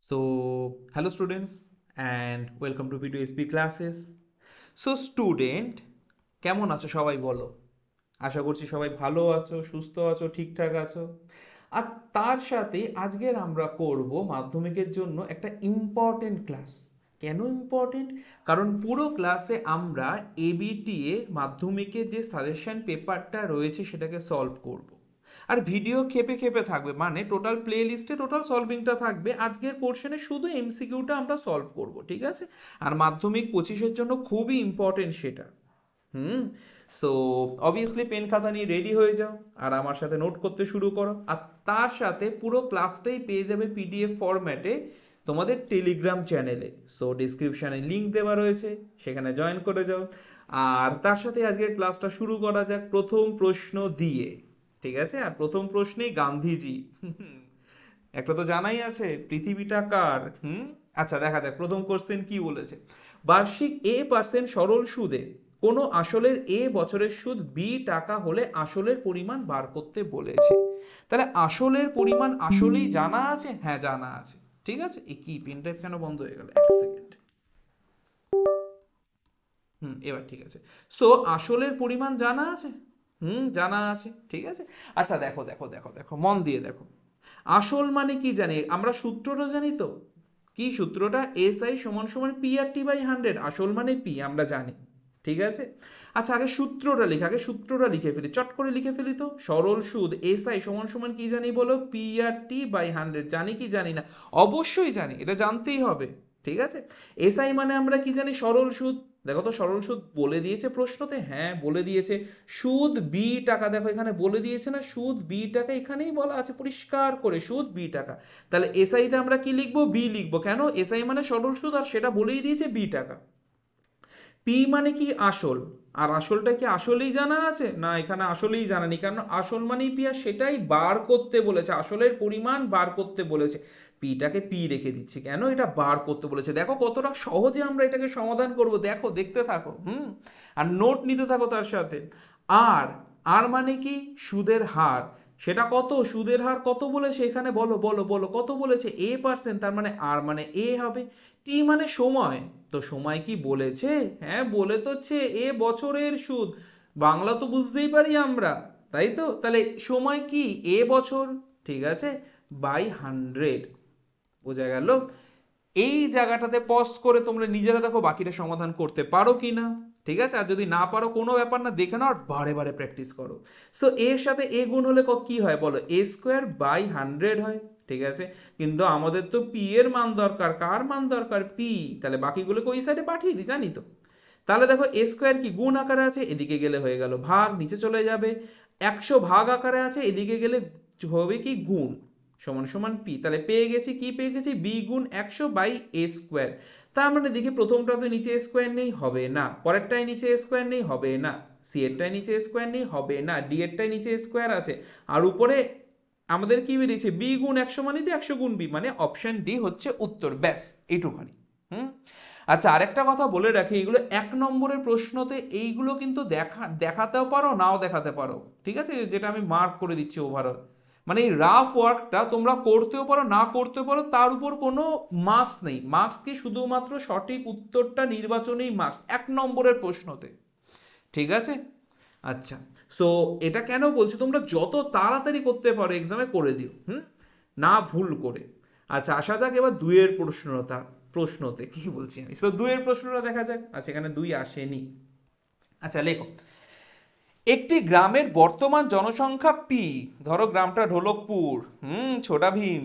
Hello students and welcome to PDSP classes. Student, কেমন আছো সবাই বলো? আশা করছি সবাই ভালো আছো, সুস্থ আছো, ঠিকঠাক আছো। আর তার সাথে আজকের আমরা করব মাধ্যমিকের জন্য একটা ইম্পর্টেন্ট ক্লাস। কেন ইম্পর্টেন্ট? কারণ পুরো ক্লাসে আমরা এবিটি এর মাধ্যমিকের যে সাজেশন পেপারটা রয়েছে সেটাকে সলভ করব। আর ভিডিও খেপে খেপে থাকবে, মানে টোটাল প্লে লিস্টে টোটাল সলভিংটা থাকবে। আজকের পোর্শনে শুধু এমসিকিউটা আমরা সলভ করব, ঠিক আছে? আর মাধ্যমিক 25-এর জন্য খুবই ইম্পর্টেন্ট সেটা। হুম। সো অবভিয়াসলি পেন খাতা নিয়ে রেডি হয়ে যাও আর আমার সাথে নোট করতে শুরু করো। আর তার সাথে পুরো ক্লাসটাই পেয়ে যাবে পিডিএফ ফরম্যাটে তোমাদের টেলিগ্রাম চ্যানেলে। সো ডিসক্রিপশানে লিঙ্ক দেওয়া রয়েছে, সেখানে জয়েন করে যাও। আর তার সাথে আজকের ক্লাসটা শুরু করা যাক প্রথম প্রশ্ন দিয়ে, ঠিক আছে? আর প্রথম প্রশ্নেই গান্ধীজি। একটা তো জানাই আছে, পৃথিবীটা কার? আচ্ছা, দেখা যাক প্রথম কোশ্চেন কি বলেছে। বার্ষিক A% সরল সুদে কোনো আসলের এ বছরের সুদ বি টাকা হলে আসলের পরিমাণ বার করতে বলেছে। তাহলে আসলের পরিমাণ আসলেই জানা আছে? হ্যাঁ, জানা আছে। ঠিক আছে, এই কি পেন ড্রাইভ কেন বন্ধ হয়ে গেল? এক সেকেন্ড। এবার ঠিক আছে। সো আসলের পরিমাণ জানা আছে। জানা আছে, ঠিক আছে। আচ্ছা, দেখো দেখো দেখো দেখো, মন দিয়ে দেখো। আসল মানে কি জানি আমরা? সূত্রটা জানি তো। কি সূত্রটা? SI সমান সমান PR/100। আসল মানে পি, আমরা জানি। ঠিক আছে। আচ্ছা, আগে সূত্রটা লিখে ফেলি, চট করে লিখে ফেলি তো। সরল সুদ SI সমান সমান কি জানি বলো? PR/100। জানি কি জানি না? অবশ্যই জানি, এটা জানতেই হবে। ঠিক আছে। SI মানে আমরা কি জানি? সরল সুদ। দেখো তো, সরল সুদ বলে দিয়েছে প্রশ্নতে? হ্যাঁ, বলে দিয়েছে। সুদ বি টাকা, দেখো এখানে বলে দিয়েছে না? সুদ বি টাকা, এখানেই বলা আছে পরিষ্কার করে, সুদ বি টাকা। তাহলে এসআইতে আমরা কি লিখবো? বি লিখবো। কেন? এসআই মানে সরল সুদ, আর সেটা বলেই দিয়েছে বি টাকা। পি মানে কি? আসল। আর আসলটা কি আসলেই জানা আছে? না, এখানে আসলেই জানা নেই, কারণ আসল মানেই পি, আর সেটাই বার করতে বলেছে, আসলের পরিমাণ বার করতে বলেছে। পিটাকে পি রেখে দিচ্ছি, কেন? এটা বার করতে বলেছে। দেখো কতটা সহজে আমরা এটাকে সমাধান করব, দেখো, দেখতে থাকো। আর নোট নিতে থাকো তার সাথে। আর আর মানে কি? সুদের হার। সেটা কত? সুদের হার কত বলেছে এখানে? বলো বলো বলো, কত বলেছে? A%, তার মানে আর মানে এ হবে। টি মানে সময়। তো সময় কি বলেছে? হ্যাঁ, বলে তোছে এ বছরের সুদ। বাংলা তো বুঝতেই পারি আমরা, তাই তো? তাহলে সময় কি? এ বছর। ঠিক আছে, বাই 100। বোঝা গেল? এই জায়গাটাতে পজ করে তোমরা নিজেরা দেখো বাকিটা সমাধান করতে পারো কি না। ঠিক আছে, আর যদি না পারো কোনো ব্যাপার না, দেখে নাও আর বারে বারে প্র্যাকটিস করো। সো এর সাথে এ গুণ হলে কি হয় বলো? A²/100 হয়। ঠিক আছে, কিন্তু আমাদের তো পি এর মান দরকার। কার মান দরকার? পি। তাহলে বাকিগুলোকে ওই সাইডে পাঠিয়ে দিই, জানি তো। তাহলে দেখো A² কি গুণ আকারে আছে, এদিকে গেলে হয়ে গেল ভাগ, নিচে চলে যাবে। 100 ভাগ আকারে আছে, এদিকে গেলে হবে কি? গুণ। সমান সমান পি। তাহলে পেয়ে গেছি, কি পেয়ে গেছি? বি গুণ 100/A²। তার মানে দেখি প্রথমটা তো নিচে স্কোয়ার নেই, হবে না। পরেরটাই নিচে স্কোয়ার নেই, হবে না। সি এরটাই নিচে স্কোয়ার নেই, হবে না। ডি এরটাই নিচে স্কোয়ার আছে। আর উপরে আমাদের কি বেরিয়েছে? বি গুণ 100 মানে তো 100 গুণ বি, মানে অপশন ডি হচ্ছে উত্তর। ব্যাস, এইটুখানি। হুম। আচ্ছা, আরেকটা কথা বলে রাখি, এগুলো 1 নম্বরের প্রশ্নতে এইগুলো কিন্তু দেখাতেও পারো, নাও দেখাতে পারো। ঠিক আছে, যেটা আমি মার্ক করে দিচ্ছি ওভারঅল। মানে এই রাফ ওয়ার্কটা তোমরা করতেও পারো, না করতেও পারো, তার উপর কোনো মার্কস নেই। মার্কস কি? শুধুমাত্র সঠিক উত্তরটা নির্বাচনেই মার্কস 1 নম্বরের প্রশ্নতে। ঠিক আছে। আচ্ছা, সো এটা কেন বলছি? তোমরা যত তাড়াতাড়ি করতে পারো এক্সামে করে দিও, না ভুল করে। আচ্ছা, আসা যাক এবার দুইয়ের প্রশ্নতে কি বলছি আমি। সো দুইয়ের প্রশ্নটা দেখা যাক। আচ্ছা, এখানে দুই আসেনি। আচ্ছা, লেখো। একটি গ্রামের বর্তমান জনসংখ্যা পি। ধরো গ্রামটা ঢোলকপুর। ছোটা ভীম।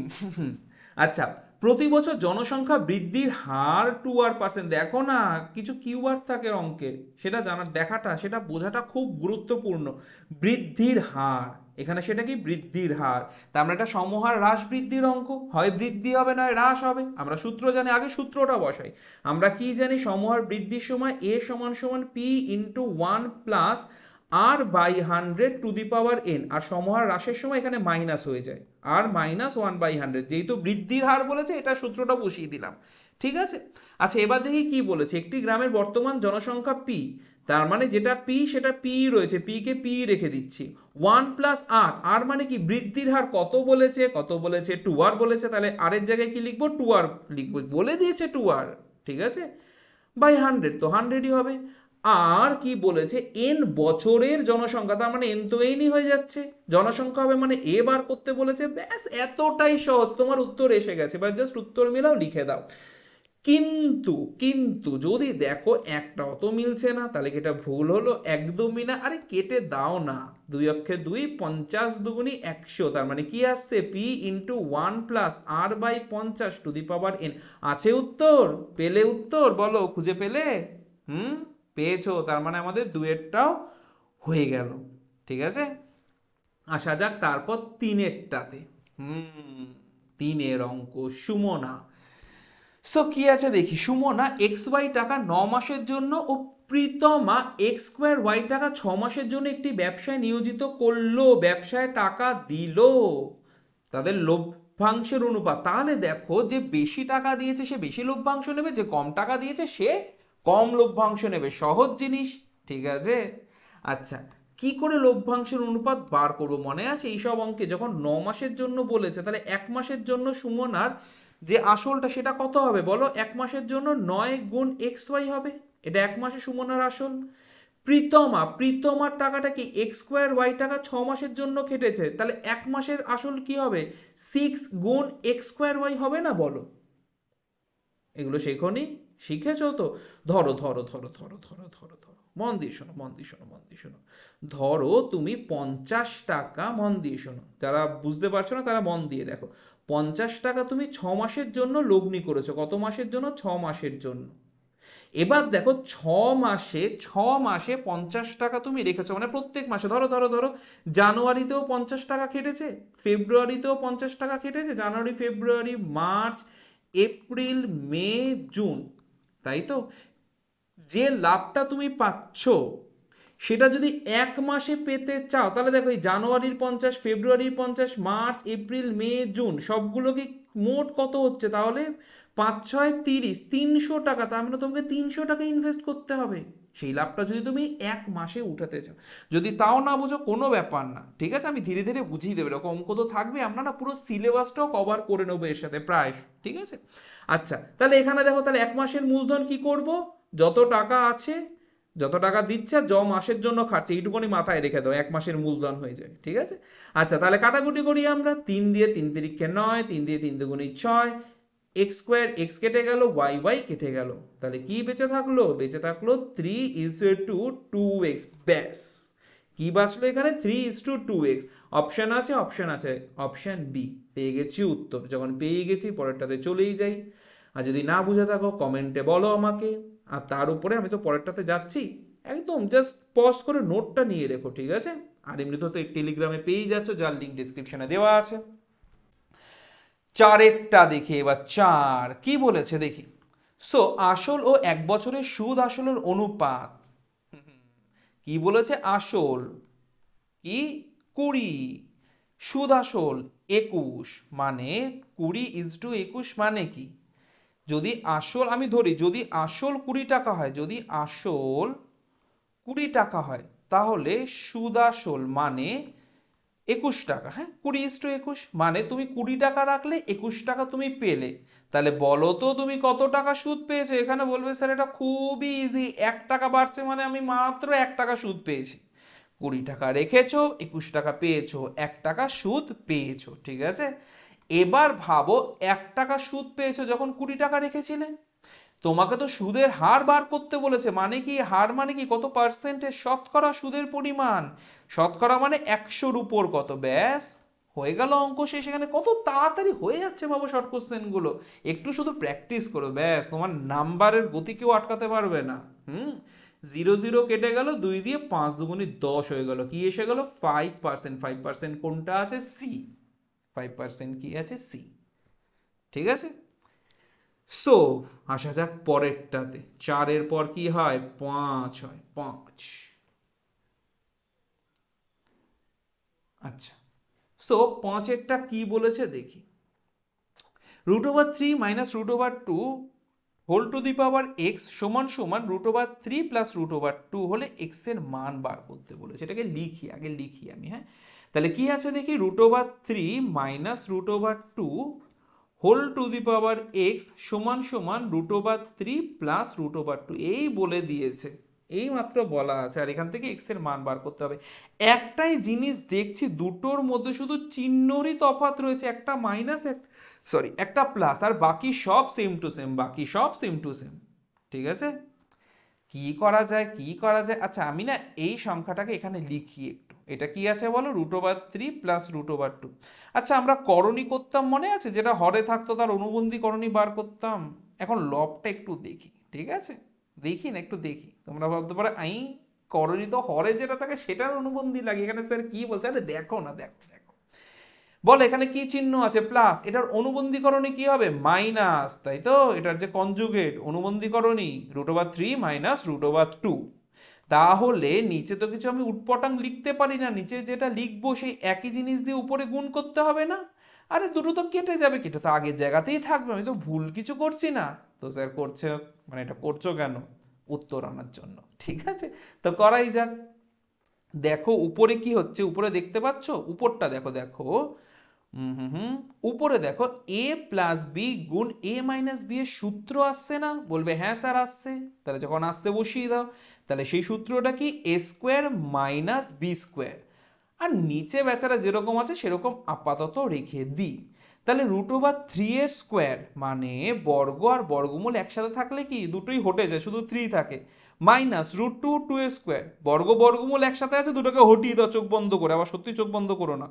আচ্ছা, প্রতি বছর জনসংখ্যা বৃদ্ধির হার 2%। দেখো না, কিছু কিওয়ার্ড থাকে অঙ্কে, সেটা জানার, দেখাটা, সেটা বোঝাটা খুব গুরুত্বপূর্ণ। বৃদ্ধির হার, এখানে সেটা কি? বৃদ্ধির হার। তার মানে এটা সমহার হ্রাস বৃদ্ধির অঙ্ক, হয় বৃদ্ধি হবে নয় হ্রাস হবে। আমরা সূত্র জানি, আগে সূত্রটা বসাই। আমরা কি জানি? সমহার বৃদ্ধির সময় এ সমান সমান P into 1 plus R by 100 আর সমহার হ্রাসের সময় এখানে মাইনাস হয়ে যায়, আর মাইনাস 1/100, যেহেতু বৃদ্ধির হার বলেছে এটা সূত্রটা বসিয়ে দিলাম। ঠিক আছে। আচ্ছা এবার দেখি কি বলেছে, একটি গ্রামের বর্তমান জনসংখ্যা পি, তার মানে যেটা পি সেটা পি রয়েছে, পি কে পি রেখে দিচ্ছি। 1 + আর মানে কি বৃদ্ধির হার কত বলেছে, কত বলেছে 2r বলেছে, তাহলে আর এর জায়গায় কি লিখবো 2r লিখবো, বলে দিয়েছে 2r। ঠিক আছে, বাই 100 তো 100ই হবে। আর কি বলেছে এন বছরের জনসংখ্যা, তার মানে এন তো এনই হয়ে যাচ্ছে, জনসংখ্যা হবে মানে এ বার করতে বলেছে, ব্যাস এতটাই সহজ, তোমার উত্তর এসে গেছে, এবার জাস্ট উত্তর মিলাও লিখে দাও। কিন্তু কিন্তু যদি দেখো একটাও তো মিলছে না, তাহলে কি এটা ভুল হলো? একদমই না, আরে কেটে দাও না, 2 অক্ষে 2, 50 × 2 = 100, তার মানে কি আসছে P into 1 + r/50 two the power n। আছে উত্তর? পেলে উত্তর বলো, খুঁজে পেলে? পেয়েছো, তার মানে আমাদের দুয়েরটাও হয়ে গেল। ঠিক আছে, আসা যাক তারপর তিনেরটাতে। তিনের অঙ্ক, সুমনা। সো কি আছে দেখি, সুমনা XY টাকা 9 মাসের জন্য ও প্রীতমা X² Y টাকা 6 মাসের জন্য একটি ব্যবসায় নিয়োজিত করলো, ব্যবসায় টাকা দিল, তাদের লভ্যাংশের অনুপাত। তাহলে দেখো যে বেশি টাকা দিয়েছে সে বেশি লভ্যাংশ নেবে, যে কম টাকা দিয়েছে সে কম লভ্যাংশ নেবে, সহজ জিনিস। ঠিক আছে। আচ্ছা কি করে লভ্যাংশের অনুপাত বার করবো মনে আছে এইসব অঙ্কে? যখন 9 মাসের জন্য বলেছে, তাহলে 1 মাসের জন্য সুমনার যে আসলটা সেটা কত হবে বলো? 1 মাসের জন্য 9 × XY হবে, এটা 1 মাসে সুমনার আসল। প্রীতমার টাকাটা কি X² Y টাকা 6 মাসের জন্য খেটেছে, তাহলে 1 মাসের আসল কি হবে? 6 × X² Y হবে না বলো? এগুলো শেখনি? শিখেছো তো? ধরো ধরো ধরো ধরো ধরো ধরো ধরো, মন দিয়ে শোনো, মন দিয়ে শোনো, মন দিয়ে শোনো। ধরো তুমি 50 টাকা, মন দিয়ে শোনো, যারা বুঝতে পারছো না তারা মন দিয়ে দেখো। 50 টাকা তুমি 6 মাসের জন্য লগ্নি করেছো, কত মাসের জন্য? 6 মাসের জন্য। এবার দেখো 6 মাসে 50 টাকা তুমি রেখেছো, মানে প্রত্যেক মাসে ধরো ধরো ধরো জানুয়ারিতেও 50 টাকা খেটেছে, ফেব্রুয়ারিতেও 50 টাকা খেটেছে, জানুয়ারি ফেব্রুয়ারি মার্চ এপ্রিল মে জুন, তাই তো? যে লাভটা তুমি পাচ্ছ সেটা যদি 1 মাসে পেতে চাও, তাহলে দেখো এই জানুয়ারির 50, ফেব্রুয়ারির 50, মার্চ এপ্রিল মে জুন সবগুলোকে মোট কত হচ্ছে তাহলে? 5 × 6 = 30, 300 টাকা, তার মানে তোমাকে 300 টাকা ইনভেস্ট করতে হবে সেই লাভটা যদি তুমি 1 মাসে উঠাতে চাও। যদি তাও না বুঝো কোনো ব্যাপার না, ঠিক আছে, আমি ধীরে ধীরে বুঝিয়ে দেবো, এরকম অঙ্ক তো থাকবে, আমরা না পুরো সিলেবাসটাও কভার করে নেবো এর সাথে প্রায়। ঠিক আছে। আচ্ছা তাহলে এখানে দেখো, তাহলে 1 মাসের মূলধন কি করব? যত টাকা আছে, যত টাকা দিচ্ছে আর মাসের জন্য খাচ্ছে, এইটুকুনি মাথায় রেখে দাও, 1 মাসের মূলধন হয়ে যায়। ঠিক আছে। আচ্ছা তাহলে কাটাকুটি করি আমরা, 3 দিয়ে 3 তিরিক্ষে 9, 3 দিয়ে 3 দুগুণে 6, X² X কেটে গেল, Y কেটে গেল, তাহলে কি বেঁচে থাকলো? বেঁচে থাকলো 3:2x। ব্যাস, কি বাঁচলো এখানে? 3:2x। অপশন আছে, অপশন আছে, অপশন বি। পেয়ে গেছি উত্তর, যখন পেয়ে গেছি পরেরটাতে চলেই যাই। আর যদি না বুঝে থাকো কমেন্টে বলো আমাকে। আর তার উপরে আমি তো পরেরটাতে যাচ্ছি, একদম জাস্ট পজ করে নোটটা নিয়ে রেখো। ঠিক আছে। আর এমনিতে তো টেলিগ্রামে পেয়েই যাচ্ছ, যার লিঙ্ক ডিসক্রিপশনে দেওয়া আছে। চারেরটা দেখি এবার, 4 কি বলেছে দেখি। সো আসল ও 1 বছরের সুদ আসলের অনুপাত। কি বলেছে? আসল কি 20, সুদ আসল 21, মানে 20:21 মানে কি? যদি আসল আমি ধরি, যদি আসল 20 টাকা হয়, যদি আসল 20 টাকা হয়, তাহলে সুদ আসল মানে 21 টাকা। হ্যাঁ, 20:21, মানে তুমি 20 টাকা রাখলে 21 টাকা তুমি পেলে। তাহলে বলো তো তুমি কত টাকা সুদ পেয়েছো? এখানে বলবে স্যার এটা খুবই ইজি, 1 টাকা বাড়ছে মানে আমি মাত্র 1 টাকা সুদ পেয়েছি। 20 টাকা রেখেছো, 21 টাকা পেয়েছো, 1 টাকা সুদ পেয়েছো। ঠিক আছে। এবার ভাবো 1 টাকা সুদ পেয়েছো যখন 20 টাকা রেখেছিলে, তোমাকে তো সুদের হার বার করতে বলেছে, মানে কি হার মানে কি কত পার্সেন্টের শতকরা সুদের পরিমাণ, শতকরা মানে 100-র উপর কত, ব্যাস হয়ে গেল অঙ্ক শেষ। এখানে কত তাড়াতাড়ি হয়ে যাচ্ছে বাবু শর্ট কোশ্চেন গুলো, একটু শুধু প্র্যাকটিস করো, ব্যাস তোমার নাম্বারের গতি কেউ আটকাতে পারবে না। 0 0 কেটে গেল, 2 দিয়ে 5 দুগুণে 10 হয়ে গেল, কি এসে গেল? 5%। 5% কোনটা আছে? সি। 5% কি আছে? সি। ঠিক আছে। সো আসা যাক পরেরটাতে, 4-এর পর কি হয়? 5 হয়, 5। আচ্ছা, সো 5-এরটা কি বলেছে দেখি। √3 minus √2 whole to the power X সমান সমান √3 প্লাস √2 হলে এক্স এর মান বার করতে বলেছে। এটাকে লিখি, আগে লিখি আমি, হ্যাঁ। তাহলে কি আছে দেখি, √3 minus √2 whole to the power X সমান সমান √3 প্লাস √2 এই বলে দিয়েছে, এই মাত্র বলা আছে। আর এখান থেকে এক্স এর মান বার করতে হবে। একটাই জিনিস দেখছি, দুটোর মধ্যে শুধু চিহ্নরই তফাৎ রয়েছে, একটা মাইনাস একটা প্লাস, আর বাকি সব সেম টু সেম, বাকি সব সেম টু সেম। ঠিক আছে, কি করা যায়, কি করা যায়? আচ্ছা, আমি না এই সংখ্যাটাকে এখানে লিখি একটু। এটা কি আছে বলো, √3 প্লাস √2। আচ্ছা, আমরা করণী করতাম মনে আছে, যেটা হরে থাকতো তার অনুবন্ধী করণী বার করতাম। এখন লবটা একটু দেখি, ঠিক আছে, দেখি না, একটু দেখি। তোমরা ভাবতে পারো করণী তো হরে যেটা থাকে সেটার অনুবন্ধী লাগে, এখানে স্যার কি বলছে? আরে দেখো না, দেখো দেখো, বল এখানে কি চিহ্ন আছে, প্লাস, এটার অনুবন্ধীকরণী কি হবে, মাইনাস, তাই তো? এটার যে কনজুগেট অনুবন্ধীকরণী √3 মাইনাস √2। তাহলে নিচে তো কিছু আমি উটপটাং লিখতে পারি না, নিচে যেটা লিখবো সেই একই জিনিস দিয়ে উপরে গুণ করতে হবে না? আরে দুটো তো কেটে যাবে, কেটে তো আগের জায়গাতেই থাকবে, আমি তো ভুল কিছু করছি না। তো স্যার করছে, মানে এটা করছো কেন? উত্তর আনার জন্য, ঠিক আছে, তো করাই যাক। দেখো উপরে কি হচ্ছে, উপরে দেখতে পাচ্ছ, উপরটা দেখো, দেখো, উপরে দেখো, এ প্লাস বি গুণ এ মাইনাস বি এর সূত্র আসছে না? বলবে হ্যাঁ স্যার আসছে। তাহলে যখন আসছে বসিয়ে দাও। তাহলে সেই সূত্রটা কি, এ স্কোয়ার মাইনাস বি স্কোয়ার। আর নিচে বেচারা যেরকম আছে সেরকম আপাতত রেখে দিই। তাহলে √3 এর স্কোয়ার মানে বর্গ আর বর্গমূল একসাথে থাকলে কি দুটোই হটে যায়, শুধু 3 থাকে। মাইনাস √2 এর স্কোয়ার, বর্গ বর্গমূল একসাথে আছে, দুটোকে হটিয়ে দাও চোখ বন্ধ করে, আবার সত্যি চোখ বন্ধ করো না।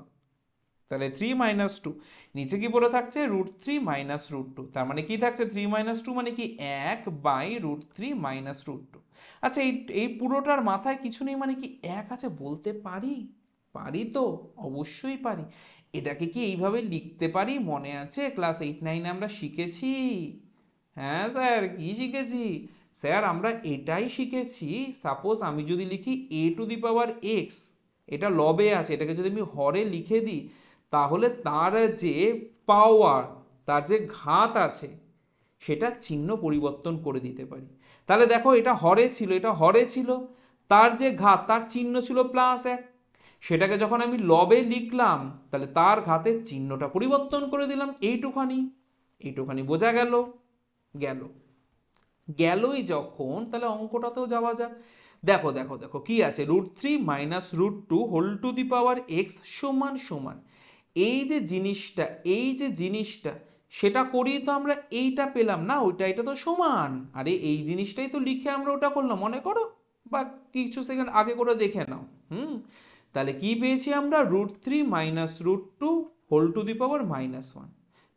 তাহলে 3 মাইনাস 2, নিচে কি পড়ে থাকছে, √3 মাইনাস √2। তার মানে কি থাকছে, 3 মাইনাস 2 মানে কি 1/√3 মাইনাস √2। আচ্ছা, এই এই পুরোটার মাথায় কিছু নেই মানে কি 1 আছে বলতে পারি? পারি তো, অবশ্যই পারি। এটাকে কি এইভাবে লিখতে পারি? মনে আছে ক্লাস 8-9 আমরা শিখেছি। হ্যাঁ স্যার, কি শিখেছি? স্যার আমরা এটাই শিখেছি, সাপোজ আমি যদি লিখি a⁴x, এটা লবে আছে, এটাকে যদি আমি হরে লিখে দিই, তাহলে তার যে পাওয়ার, তার যে ঘাত আছে, সেটা চিহ্ন পরিবর্তন করে দিতে পারি। তাহলে দেখো, এটা হরে ছিল, এটা হরে ছিল, তার যে ঘাত, তার চিহ্ন ছিল +1, সেটাকে যখন আমি লবে লিখলাম, তাহলে তার ঘাতের চিহ্নটা পরিবর্তন করে দিলাম, এইটুখানি। এইটুখানি বোঝা গেল? গেল, গেলই যখন, তাহলে অঙ্কটাতেও যাওয়া যাক। দেখো দেখো দেখো, কি আছে, √3 minus √2 whole to the power X সমান সমান, এই যে জিনিসটা, এই যে জিনিসটা, সেটা করেই তো আমরা এইটা পেলাম না, ওইটা, এটা তো সমান। আরে এই জিনিসটাই তো লিখে আমরা ওটা করলাম, মনে করো, বা কিছু সেকেন্ড আগে করে দেখে নাও। তাহলে কি পেয়েছি আমরা, √3 মাইনাস √2 হোল টু দি পাওয়ার -1।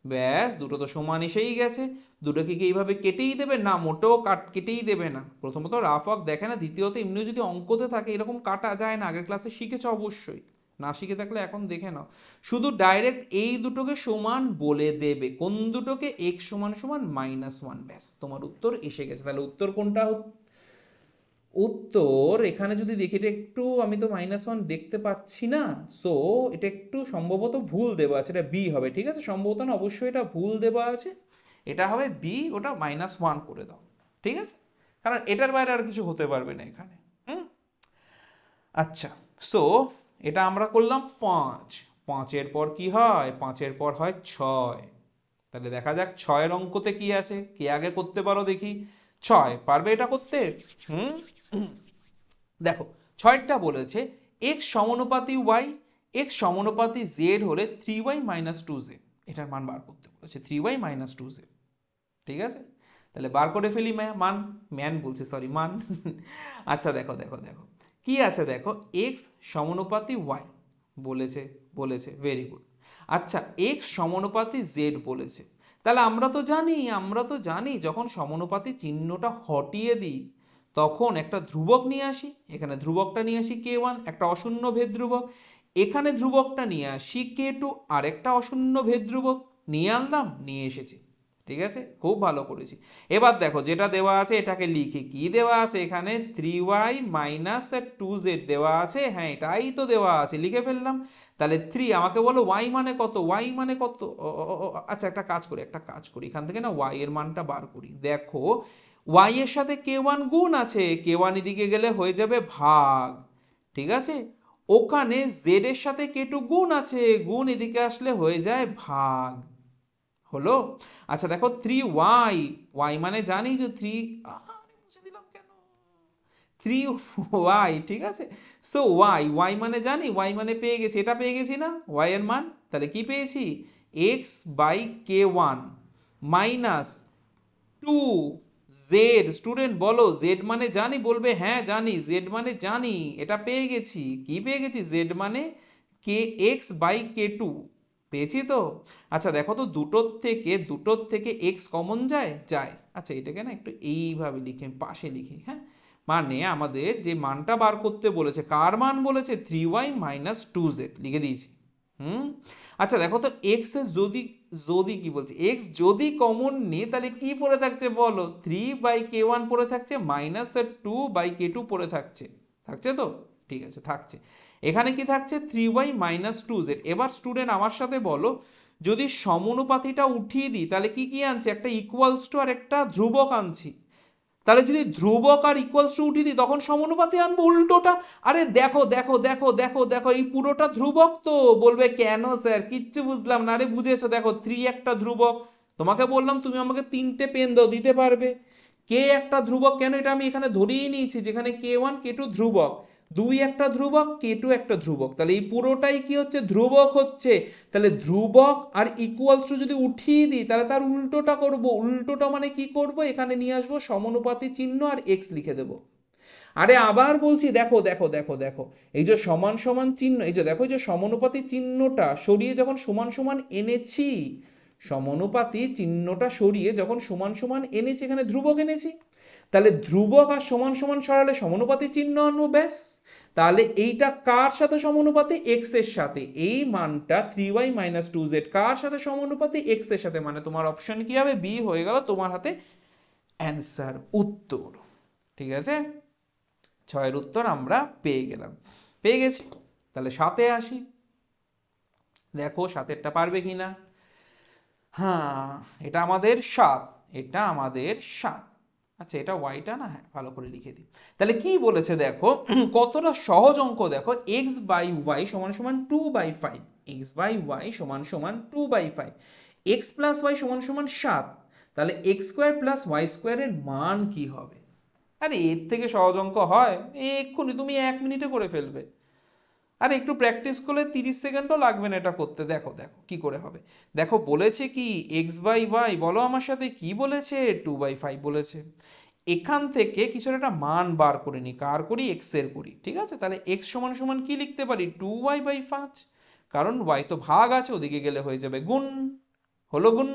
ব্যাস, দুটো তো সমান এসেই গেছে। দুটোকে কি এইভাবে কেটেই দেবে না? মোটেও কেটেই দেবে না। প্রথমত রাফ ওয়ার্ক দেখে না, দ্বিতীয়ত এমনিও যদি অঙ্কতে থাকে এরকম কাটা যায় না, আগের ক্লাসে শিখেছ অবশ্যই, না শিখে থাকলে এখন দেখে নাও। শুধু ডাইরেক্ট এই দুটোকে সমান বলে দেবে, কোন দুটোকে, x সমান সমান -1, ব্যাস তোমার উত্তর এসে গেছে। তাহলে উত্তর কোনটা? উত্তর এখানে যদি দেখি, এটা একটু, আমি তো -1 দেখতে পাচ্ছি না, সো এটা একটু সম্ভবত ভুল দেওয়া আছে, এটা বি হবে, ঠিক আছে, সম্ভবত না, অবশ্যই এটা ভুল দেওয়া আছে, এটা হবে বি, ওটা -1 করে দাও, ঠিক আছে, কারণ এটার বাইরে আর কিছু হতে পারবে না এখানে। আচ্ছা, সো এটা আমরা করলাম 5। 5-এর পর কি হয়, 5-এর পর হয় 6। তাহলে দেখা যাক 6-এর অঙ্কতে কি আছে, কে আগে করতে পারো দেখি। 6 পারবে এটা করতে? হুম দেখো, 6টা বলেছে এক্স সমানুপাতি ওয়াই, এক্স সমানুপাতি জেড হলে 3y মাইনাস 2z, এটার মান বার করতে বলেছে, 3y মাইনাস 2z। ঠিক আছে, তাহলে বার করে ফেলি মান, ম্যান বলছে, সরি, মান। আচ্ছা দেখো দেখো দেখো, কি আছে দেখো, এক্স সমানুপাতি ওয়াই বলেছে, বলেছে, ভেরি গুড। আচ্ছা, এক্স সমানুপাতি জেড বলেছে। তাহলে আমরা তো জানি, আমরা তো জানি যখন সমানুপাতি চিহ্নটা হটিয়ে দিই তখন একটা ধ্রুবক নিয়ে আসি, এখানে ধ্রুবকটা নিয়ে আসি k1, একটা অশূন্য ভেদ ধ্রুবক, এখানে ধ্রুবকটা নিয়ে আসি k2, আর একটা অশূন্য ভেদ ধ্রুবক নিয়ে আনলাম, নিয়ে এসেছি। ঠিক আছে, খুব ভালো করেছি। এবার দেখো যেটা দেওয়া আছে এটাকে লিখি, কি দেওয়া আছে এখানে 3y মাইনাস 2z দেওয়া আছে, হ্যাঁ এটাই তো দেওয়া আছে, লিখে ফেললাম। তাহলে 3, আমাকে বলো y মানে কত, y মানে কত, আচ্ছা একটা কাজ করি, এখান থেকে না y এর মানটা বার করি। দেখো y এর সাথে k1 গুণ আছে, k1 এদিকে গেলে হয়ে যাবে ভাগ, ঠিক আছে। ওখানে z এর সাথে k2 গুণ আছে, গুণ এদিকে আসলে হয়ে যায় ভাগ, হলো। আচ্ছা দেখো 3y, y মানে জানি যে 3, মুছে দিলাম কেন, 3y, ঠিক আছে। সো y মানে জানি, y মানে পেয়ে গেছি, এটা পেয়ে গেছি না y এর মান, তাহলে কি পেয়েছি x by k1 minus 2z, student বলো z মানে জানি, বলবে হ্যাঁ জানি, z মানে জানি, এটা পেয়ে গেছি, কি পেয়ে গেছি z মানে kx বাই k2 পেয়েছি তো। আচ্ছা দেখো তো দুটোর থেকে x কমন যায়, যায়। আচ্ছা এটাকে না একটু এইভাবে লিখে পাশে লিখি, হ্যাঁ, মানে আমাদের যে মানটা বার করতে বলেছে, কার মান বলেছে 3y মাইনাস 2z, লিখে দিয়েছি। হুম, আচ্ছা দেখো তো এক্স এর যদি, কি বলছে, এক্স যদি কমন নিই তাহলে কি পড়ে থাকছে বলো, 3/k1 পড়ে থাকছে মাইনাস 2/k2 পড়ে থাকছে, থাকছে তো, ঠিক আছে থাকছে। এখানে কি থাকছে 3y মাইনাস 2z। এবার স্টুডেন্ট আমার সাথে বলো, যদি সমানুপাতিটা উঠিয়ে দিই তাহলে কি কি আনছি, একটা ইকুয়ালস টু আর একটা ধ্রুবক আনছি। তাহলে যদি ধ্রুবক আর ইকুয়ালস টু উঠিয়ে দিই তখন সমানুপাতে আনবো উল্টোটা। আরে দেখো দেখো দেখো দেখো দেখো এই পুরোটা ধ্রুবক তো, বলবে কেন স্যার কিচ্ছু বুঝলাম না, আরে বুঝেছো, দেখো 3 একটা ধ্রুবক, তোমাকে বললাম তুমি আমাকে 3টে পেন দাও, দিতে পারবে। কে একটা ধ্রুবক, কেন এটা আমি এখানে ধরিয়ে নিয়েছি যেখানে k1 k2 ধ্রুবক, 2 একটা ধ্রুবক, k2 একটা ধ্রুবক, তাহলে এই পুরোটাই কি হচ্ছে ধ্রুবক হচ্ছে। তাহলে ধ্রুবক আর ইকুয়ালস টু যদি উঠিয়ে দিই তাহলে তার উল্টোটা করব, উল্টোটা মানে কি করব, এখানে নিয়ে আসবো সমানুপাতি চিহ্ন আর এক্স লিখে দেব। আরে আবার বলছি দেখো দেখো দেখো দেখো, এই যে সমান সমান চিহ্ন, এই যে দেখো এই যে সমানুপাতি চিহ্নটা সরিয়ে যখন সমান সমান এনেছি, সমানুপাতি চিহ্নটা সরিয়ে যখন সমান সমান এনেছি এখানে ধ্রুবক এনেছি, তাহলে ধ্রুবক আর সমান সমান সরালে সমানুপাতি চিহ্ন আনবো, ব্যাস। তাহলে এইটা কার সাথে সমানুপাতি, এক্স এর সাথে, এই মানটা 3y মাইনাস 2z কার সাথে সমানুপাতি, এক্স এর সাথে, মানে তোমার অপশন কি হবে, বি হয়ে গেল তোমার হাতে অ্যান্সার, উত্তর, ঠিক আছে। 6-এর উত্তর আমরা পেয়ে গেলাম, পেয়ে গেছি। তাহলে 7-এ আসি, দেখো 7-এরটা পারবে কিনা। হ্যাঁ এটা আমাদের 7, এটা আমাদের 7। আচ্ছা এটা ওয়াইটা না, হ্যাঁ ভালো করে লিখে দিই। তাহলে কি বলেছে দেখো, কতটা সহজ অঙ্ক দেখো, এক্স বাই ওয়াই সমান সমান 2/5, এক্স বাই ওয়াই সমান সমান 2/5, এক্স প্লাস ওয়াই সমান সমান 7, তাহলে এক্স স্কোয়ার প্লাস ওয়াই স্কোয়ারের মান কি হবে। আরে এর থেকে সহজ অঙ্ক হয়, এক্ষুনি তুমি 1 মিনিটে করে ফেলবে। আর একটু প্র্যাকটিস করলে 30 সেকেন্ডও লাগবে না এটা করতে। দেখো দেখো কি করে হবে, দেখো বলেছে কি এক্স বাই ওয়াই, বলো আমার সাথে কি বলেছে, 2/5 বলেছে। এখান থেকে কিছু একটা মান বার করে নি, কার করি, এক্স এর করি, ঠিক আছে। তাহলে এক্স সমান সমান কি লিখতে পারি, 2y/5, কারণ ওয়াই তো ভাগ আছে, ওদিকে গেলে হয়ে যাবে গুণ, হলো গুণ,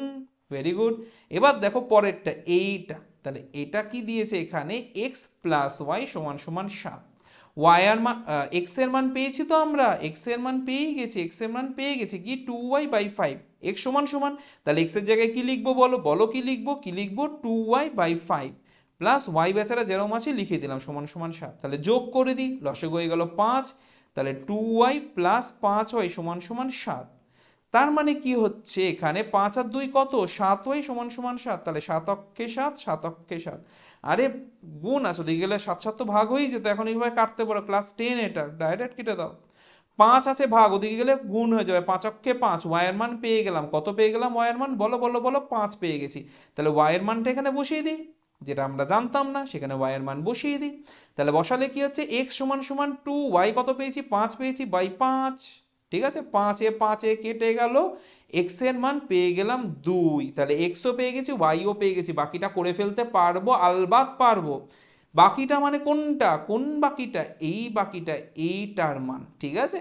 ভেরি গুড। এবার দেখো পরেরটা এইটা, তাহলে এটা কি দিয়েছে এখানে, এক্স প্লাস ওয়াই সমান সমান 7, ওয়াই এর মান, এক্স এর মান পেয়েছি তো আমরা, এক্স এর মান পেয়ে গেছি, এক্স এর মান পেয়ে গেছি কি 2y/5, এক্স সমান সমান, তাহলে এক্স এর জায়গায় কি লিখবো বলো, বলো কি লিখবো, 2y/5 প্লাস ওয়াই বেচারা যেরকম আছে লিখে দিলাম সমান সমান 7, তাহলে যোগ করে দিই, লসাগু হয়ে গেল 5, তাহলে 2y প্লাস 5y সমান সমান 7। তার মানে কি হচ্ছে এখানে 5 আর 2 কত, 7y সমান সমান 7, তাহলে 7 অক্ষে 7, 7 অক্ষে 7, আরে গুণ আছে ওদিকে গেলে 7 7 তো ভাগ হয়েই যেত, এখন এইভাবে কাটতে পারো, ক্লাস 10 এটা, ডাইরেক্ট কেটে দাও। 5 আছে ভাগ, ওদিকে গেলে গুণ হয়ে যাবে, 5 অক্ষে 5, ওয়াই এর মান পেয়ে গেলাম, কত পেয়ে গেলাম ওয়াই এর মান, বলো বলো বলো, 5 পেয়ে গেছি। তাহলে ওয়াই এর মানটা এখানে বসিয়ে দিই, যেটা আমরা জানতাম না সেখানে ওয়াই এর মান বসিয়ে দিই। তাহলে বসালে কি হচ্ছে, এক্স সমান সমান 2, ওয়াই কত পেয়েছি 5 পেয়েছি, বাই 5, ঠিক আছে। 5 এ কেটে গেল, এক্স এর মান পেয়ে গেলাম 2, তাহলে এক্সও পেয়ে গেছি ওয়াইও পেয়ে গেছি, বাকিটা করে ফেলতে পারবো, আলবাত পারবো। বাকিটা মানে কোনটা, কোন বাকিটা, এই বাকিটা, এইটার মান, ঠিক আছে।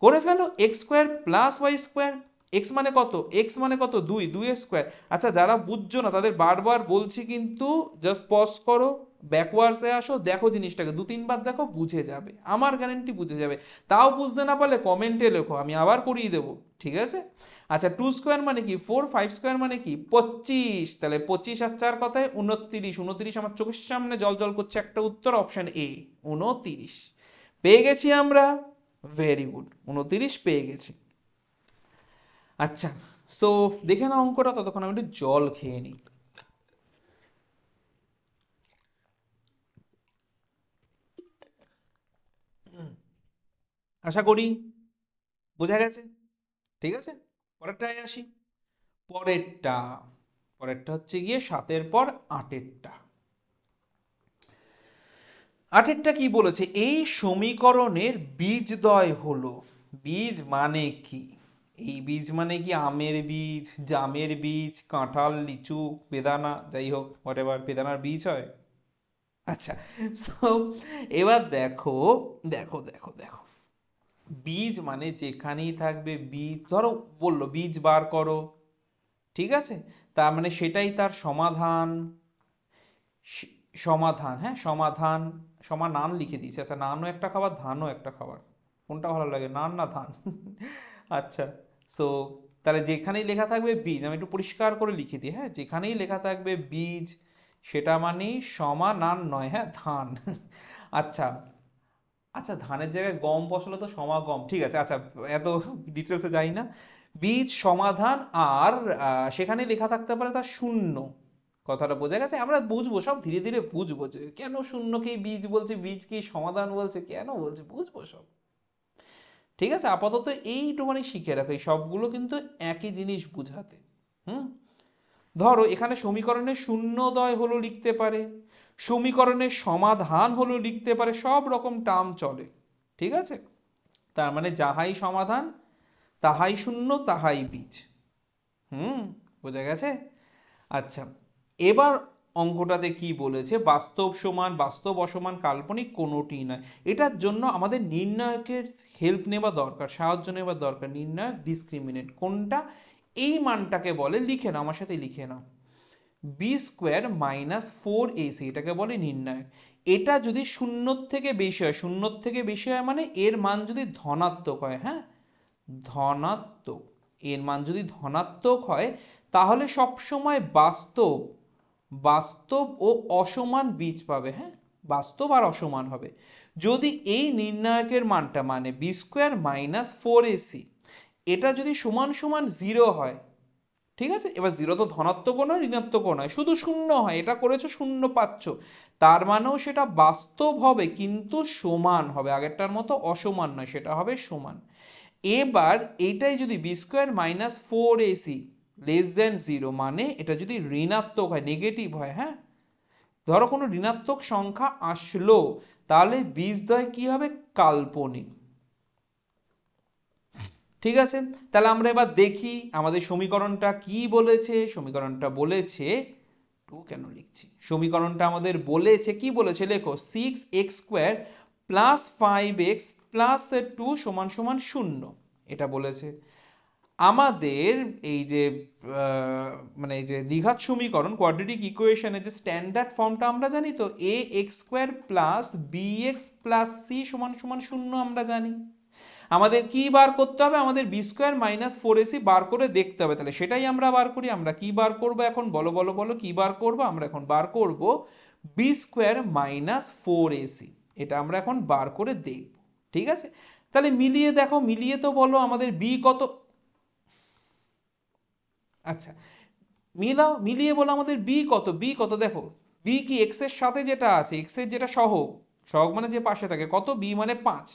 করে ফেলো, x square plus y square, x মানে কত, এক্স মানে কত 2, 2 এর স্কোয়ার। আচ্ছা যারা বুঝছো না তাদের বারবার বলছি কিন্তু, জাস্ট পজ করো, ব্যাকওয়ার্ডসে আসো, দেখো জিনিসটাকে 2-3 বার দেখো, বুঝে যাবে, আমার গ্যারেন্টি বুঝে যাবে। তাও বুঝতে না পারলে কমেন্টে লেখো, আমি আবার করিয়ে দেবো, ঠিক আছে? আচ্ছা, 2 স্কোয়ার মানে কি 4, 5 স্কোয়ার মানে কি 25, তাহলে 25 আর 4 কথায় 29, 29 আমার চোখের সামনে জল জল করছে, একটা উত্তর অপশন এ 29 পেয়ে গেছি আমরা। ভেরি গুড, 29 পেয়ে গেছি। আচ্ছা, সো দেখে না অঙ্কটা, ততক্ষণ আমি একটু জল খেয়ে নিই। আশা করি বোঝা গেছে, ঠিক আছে? পরেরটায় আসি। পরেরটা পরেরটা হচ্ছে গিয়ে 7-এর পর 8-এরটা। 8-এরটা কি বলেছে, এই সমীকরণের বীজদ্বয় হলো। বীজ মানে কি? এই বীজ মানে কি আমের বীজ, জামের বীজ, কাঁঠাল, লিচু, বেদানা, যাই হোক হোয়াটএভার, বেদানার বীজ হয়? আচ্ছা, সো এবার দেখো, দেখো দেখো দেখো, বীজ মানে যেখানেই থাকবে বীজ, ধরো বললো বীজ বার করো, ঠিক আছে? তার মানে সেটাই তার সমাধান। সমাধান, হ্যাঁ সমাধান, সমানান লিখে দিয়েছে। আচ্ছা, নানও একটা খাবার, ধানও একটা খাবার, কোনটা ভালো লাগে, নান না ধান? আচ্ছা, সো তাহলে যেখানেই লেখা থাকবে বীজ, আমি একটু পরিষ্কার করে লিখে দিই, হ্যাঁ, যেখানেই লেখা থাকবে বীজ সেটা মানেই সমানান নয়, হ্যাঁ, ধান। আচ্ছা, আচ্ছা ধানের জায়গায় গম বসালে তো সমাগম, ঠিক আছে, আচ্ছা এত ডিটেলসে যাই না। বীজ সমাধান, আর সেখানে লেখা থাকতে পারে তার শূন্য। কথাটা বোঝা গেছে? আমরা বুঝবো সব, ধীরে ধীরে বুঝবো যে কেন শূন্যকেই বীজ বলছে, বীজকেই সমাধান বলছে, কেন বলছে, বুঝবো সব, ঠিক আছে? আপাতত এইটুখানি শিখে রাখো, এই সবগুলো কিন্তু একই জিনিস বুঝাতে। হুম, ধরো এখানে সমীকরণের শূন্যদয় হলো লিখতে পারে, সমীকরণের সমাধান হলো লিখতে পারে, সব রকম টার্ম চলে, ঠিক আছে? তার মানে যাহাই সমাধান, তাহাই শূন্য, তাহাই বীজ। হুম, বোঝা গেছে? আচ্ছা, এবার অঙ্কটাতে কি বলেছে, বাস্তব সমান, বাস্তব অসমান, কাল্পনিক কোনোটি নয়। এটার জন্য আমাদের নির্ণায়কের হেল্প নেওয়া দরকার, সাহায্য নেওয়া দরকার। নির্ণায়ক ডিসক্রিমিনেন্ট কোনটা, এই মানটাকে বলে, লিখে নাও, আমার সাথে লিখে নাও, b² - 4ac, এটাকে বলে নির্ণায়ক। এটা যদি শূন্যর থেকে বেশি হয়, শূন্যর থেকে বেশি হয় মানে এর মান যদি ধনাত্মক হয়, হ্যাঁ ধনাত্মক, এর মান যদি ধনাত্মক হয় তাহলে সবসময় বাস্তব, বাস্তব ও অসমান বীজ পাবে, হ্যাঁ বাস্তব আর অসমান হবে। যদি এই নির্ণায়কের মানটা মানে b² - 4ac, এটা যদি সমান সমান 0 হয়, ঠিক আছে? এবার 0 তো ধনাত্মকও নয় ঋণাত্মকও নয়, শুধু শূন্য হয়, এটা করেছো শূন্য পাচ্ছ, তার মানেও সেটা বাস্তব হবে কিন্তু সমান হবে, আগেরটার মতো অসমান নয়, সেটা হবে সমান। এবার এইটাই যদি b² - 4ac <0 মানে এটা যদি ঋণাত্মক হয়, নেগেটিভ হয়, হ্যাঁ ধরো কোনো ঋণাত্মক সংখ্যা আসলো, তাহলে বীজদ্বয় কি হবে, কাল্পনিক, ঠিক আছে? তাহলে আমরা এবার দেখি আমাদের সমীকরণটা কি বলেছে। সমীকরণটা বলেছে, টু কেন লিখছি, সমীকরণটা আমাদের বলেছে কি বলেছে, লেখো 6x² + 5x + 2 = 0, এটা বলেছে। আমাদের এই যে মানে এই যে দ্বিঘাত সমীকরণ, কোয়াড্রেটিক ইকুয়েশনের যে স্ট্যান্ডার্ড ফর্মটা আমরা জানি তো, ax² + bx + c = 0 আমরা জানি। আমাদের কি বার করতে হবে, আমাদের b² - 4ac বার করে দেখতে হবে, তাহলে সেটাই আমরা বার করি। আমরা কি বার করব এখন, বলো বলো বলো, কি বার করব? আমরা এখন বার করব b²-4ac, এটা আমরা এখন বার করে দেখব, ঠিক আছে? তাহলে মিলিয়ে দেখো, মিলিয়ে তো বলো আমাদের b কত। আচ্ছা, মিলাও, মিলিয়ে বলো আমাদের b কত, b কত, দেখো b কি x এর সাথে যেটা আছে, x এর যেটা সহগ, সহগ মানে যে পাশে থাকে, কত, b মানে 5,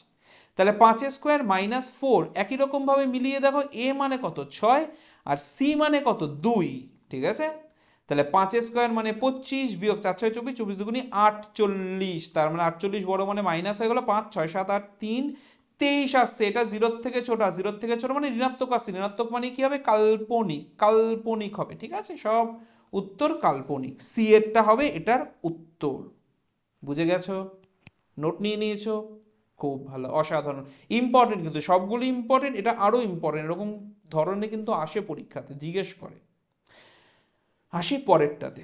তাহলে 5² - 4, একই রকম ভাবে মিলিয়ে দেখো, a মানে কত 6, আর c মানে কত 2, ঠিক আছে? তাহলে 5² মানে 25, বিয়োগ 4 6 24, 24 দুগুনি 48, তার মানে 48 বড় মানে মাইনাস হয়ে গেল, 5 6 7 8 3 23 আসছে, এটা 0 থেকে ছোট, আর 0 থেকে ছোট মানে ঋণাত্মক আসছে, ঋণাত্মক মানে কি হবে, কাল্পনিক, কাল্পনিক হবে, ঠিক আছে? সব উত্তর কাল্পনিক, সি এরটা হবে এটার উত্তর। বুঝে গেছো? নোট নিয়ে নিয়েছো? খুব ভালো, অসাধারণ, ইম্পর্টেন্ট কিন্তু, সবগুলো ইম্পর্টেন্ট, এটা আরো ইম্পর্টেন্ট, এরকম ধরনের কিন্তু আসে পরীক্ষাতে, জিজ্ঞেস করে। আসি পরেরটাতে,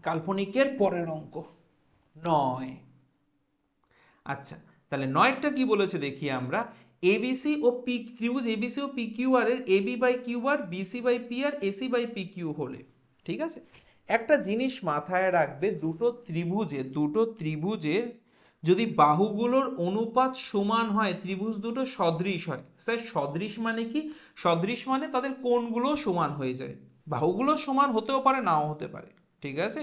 কাল্পনিকের পরের অঙ্ক 9। আচ্ছা, তাহলে 9টা কি বলেছে দেখি আমরা। এবিসি ও পি ত্রিভুজ এবিসি ও পি কিউ আর এর AB by Q R BC by P R AC by P Q হলে, ঠিক আছে, একটা জিনিস মাথায় রাখবে, দুটো ত্রিভুজের যদি বাহুগুলোর অনুপাত সমান হয়, ত্রিভুজ দুটো সদৃশ হয়। স্যার সদৃশ মানে কি? সদৃশ মানে তাদের কোণগুলো সমান হয়ে যায়। বাহুগুলো সমান হতেও পারে, নাও হতে পারে, ঠিক আছে।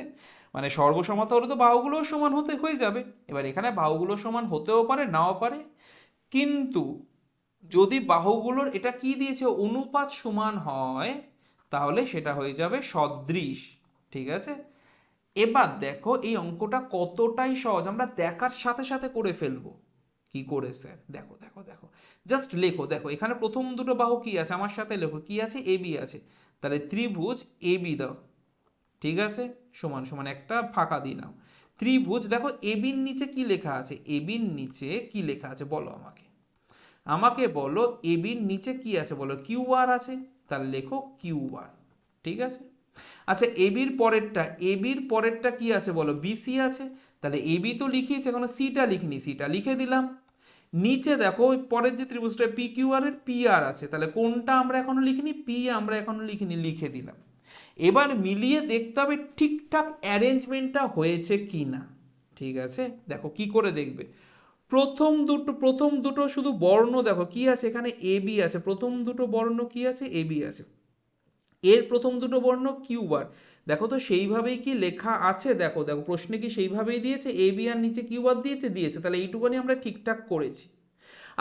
মানে সর্বসমতা হলে তো বাহুগুলোও সমান হতে হয়ে যাবে। এবার এখানে বাহুগুলো সমান হতেও পারে, নাও পারে, কিন্তু যদি বাহুগুলোর এটা কি দিয়েছে, অনুপাত সমান হয়, তাহলে সেটা হয়ে যাবে সদৃশ, ঠিক আছে। এবার দেখো এই অঙ্কটা কতটাই সহজ, আমরা দেখার সাথে সাথে করে ফেলবো। কি করে স্যার? দেখো দেখো দেখো, জাস্ট লেখো। দেখো এখানে প্রথম দুটো বাহু কি আছে, আমার সাথে লেখো, কি আছে? এবি আছে। তাহলে ত্রিভুজ এবি দাও, ঠিক আছে, সমান সমান একটা ফাঁকা দিয়ে নাও। ত্রিভুজ, দেখো এবির নিচে কি লেখা আছে, এবির নিচে কি লেখা আছে বলো আমাকে, আমাকে বলো এবির নিচে কি আছে বলো। কিউ আর আছে, তাহলে লেখো কিউ আর, ঠিক আছে। আচ্ছা এবির পরেরটা কি আছে বলো, বিসি আছে, তাহলে এবি তো লিখিয়েছে, এখনো সিটা লিখিনি, সিটা লিখে দিলাম। নিচে দেখো ওই পরের যে ত্রিভুজটা পি কিউ আর এর পি আর আছে, তাহলে কোনটা আমরা এখনো লিখিনি, পি আমরা এখনো লিখিনি, লিখে দিলাম। এবার মিলিয়ে দেখতে হবে ঠিকঠাক অ্যারেঞ্জমেন্টটা হয়েছে কি না, ঠিক আছে। দেখো কি করে দেখবে, প্রথম দুটো শুধু বর্ণ দেখো কি আছে, এখানে এবি আছে, প্রথম দুটো বর্ণ কি আছে, এবি আছে, এর প্রথম দুটো বর্ণ কিউ আর। দেখো তো সেইভাবেই কি লেখা আছে, দেখো দেখো প্রশ্নে কি সেইভাবেই দিয়েছে, এবি আর নিচে কিউ আর দিয়েছে, দিয়েছে, তাহলে এইটুকুনি আমরা ঠিকঠাক করেছি।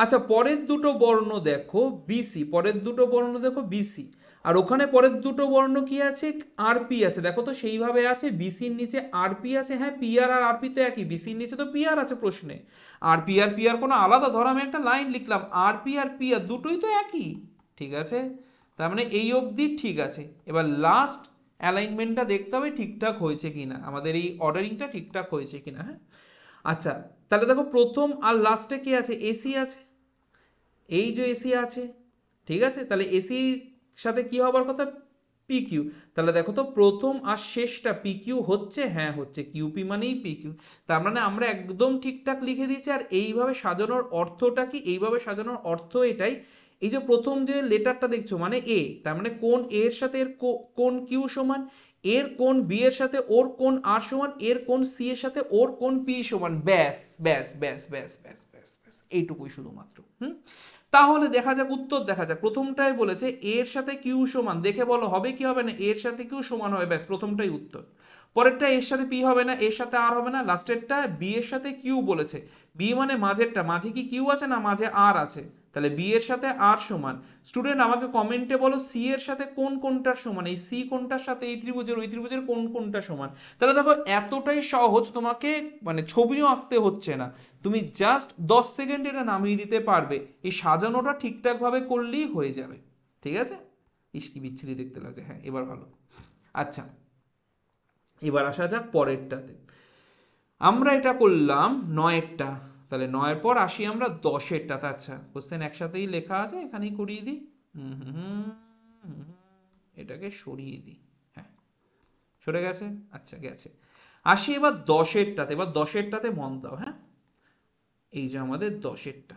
আচ্ছা পরের দুটো বর্ণ দেখো বিসি, পরের দুটো বর্ণ দেখো বিসি, আর ওখানে পরের দুটো বর্ণ কি আছে, আরপি আছে, দেখো তো সেইভাবে আছে, বিসির নিচে আরপি আছে, হ্যাঁ পি আর আরপি তো একই, বিসির নিচে তো পি আর আছে প্রশ্নে, আর পি আর কোনো আলাদা, ধরো আমি একটা লাইন লিখলাম আরপি আর পি আর দুটোই তো একই, ঠিক আছে। তার মানে এই অবধি ঠিক আছে। এবার লাস্ট অ্যালাইনমেন্টটা দেখতে হবে ঠিকঠাক হয়েছে কিনা, আমাদের এই অর্ডারিংটা ঠিকঠাক হয়েছে কিনা, হ্যাঁ। আচ্ছা তাহলে দেখো প্রথম আর লাস্টে কি আছে, এসি আছে, এই যে এসি আছে, ঠিক আছে, তাহলে এসির সাথে কি হবার কথা, পি কিউ। তাহলে দেখো তো প্রথম আর শেষটা পি কিউ হচ্ছে, হ্যাঁ হচ্ছে, কিউপি মানেই পি কিউ। তার মানে আমরা একদম ঠিকঠাক লিখে দিয়েছি। আর এইভাবে সাজানোর অর্থটা কি, এইভাবে সাজানোর অর্থ এটাই, এই যে প্রথম যে লেটারটা দেখছো মানে এ, তার মানে কোন এর সাথে এর কোন কিউ সমান, এর কোন বি এর সাথে ওর কোন আর সমান, এর কোন সি এর সাথে ওর কোন পি সমান, ব্যাস ব্যাস ব্যাস ব্যাস ব্যাস ব্যাস ব্যাস, এইটুকুই শুধুমাত্র। তাহলে দেখা যাক, উত্তর দেখা যাক। প্রথমটাই বলেছে এর সাথে কিউ সমান, দেখে বলো হবে কি হবে না, এর সাথে কিউ সমান হবে, ব্যাস প্রথমটাই উত্তর। পরেরটা এর সাথে পি হবে না, এর সাথে আর হবে না, লাস্টেরটা বি এর সাথে কিউ বলেছে, বি মানে মাঝেরটা, মাঝে কি কিউ আছে না, মাঝে আর আছে, তাহলে বি এর সাথে আর সমান। স্টুডেন্ট আমাকে কমেন্টে বলো সি এর সাথে কোন কোনটার সমান, এই সি কোনটার সাথে এই ত্রিভুজের ওই ত্রিভুজের কোন কোনটা সমান। তাহলে দেখো এতটাই সহজ, তোমাকে মানে ছবিও আঁকতে হচ্ছে না, তুমি জাস্ট 10 সেকেন্ড এটা নামিয়ে দিতে পারবে, এই সাজানোটা ঠিকঠাকভাবে করলেই হয়ে যাবে, ঠিক আছে। ইস কি বিচ্ছিরি দেখতে লাগছে, হ্যাঁ এবার ভালো। আচ্ছা এবার আসা যাক পরেরটাতে, আমরা এটা করলাম 9এরটা, তাহলে 9এর পর আসি আমরা 10এরটাতে। আচ্ছা কোশ্চেন একসাথেই লেখা আছে, এখানেই করিয়ে দিই, হুম হুম হুম হুম, এটাকে সরিয়ে দিই, হ্যাঁ সরে গেছে, আচ্ছা গেছে। আসি এবার 10এরটাতে, এবার 10এরটাতে মন দাও, হ্যাঁ এই যে আমাদের 10এরটা।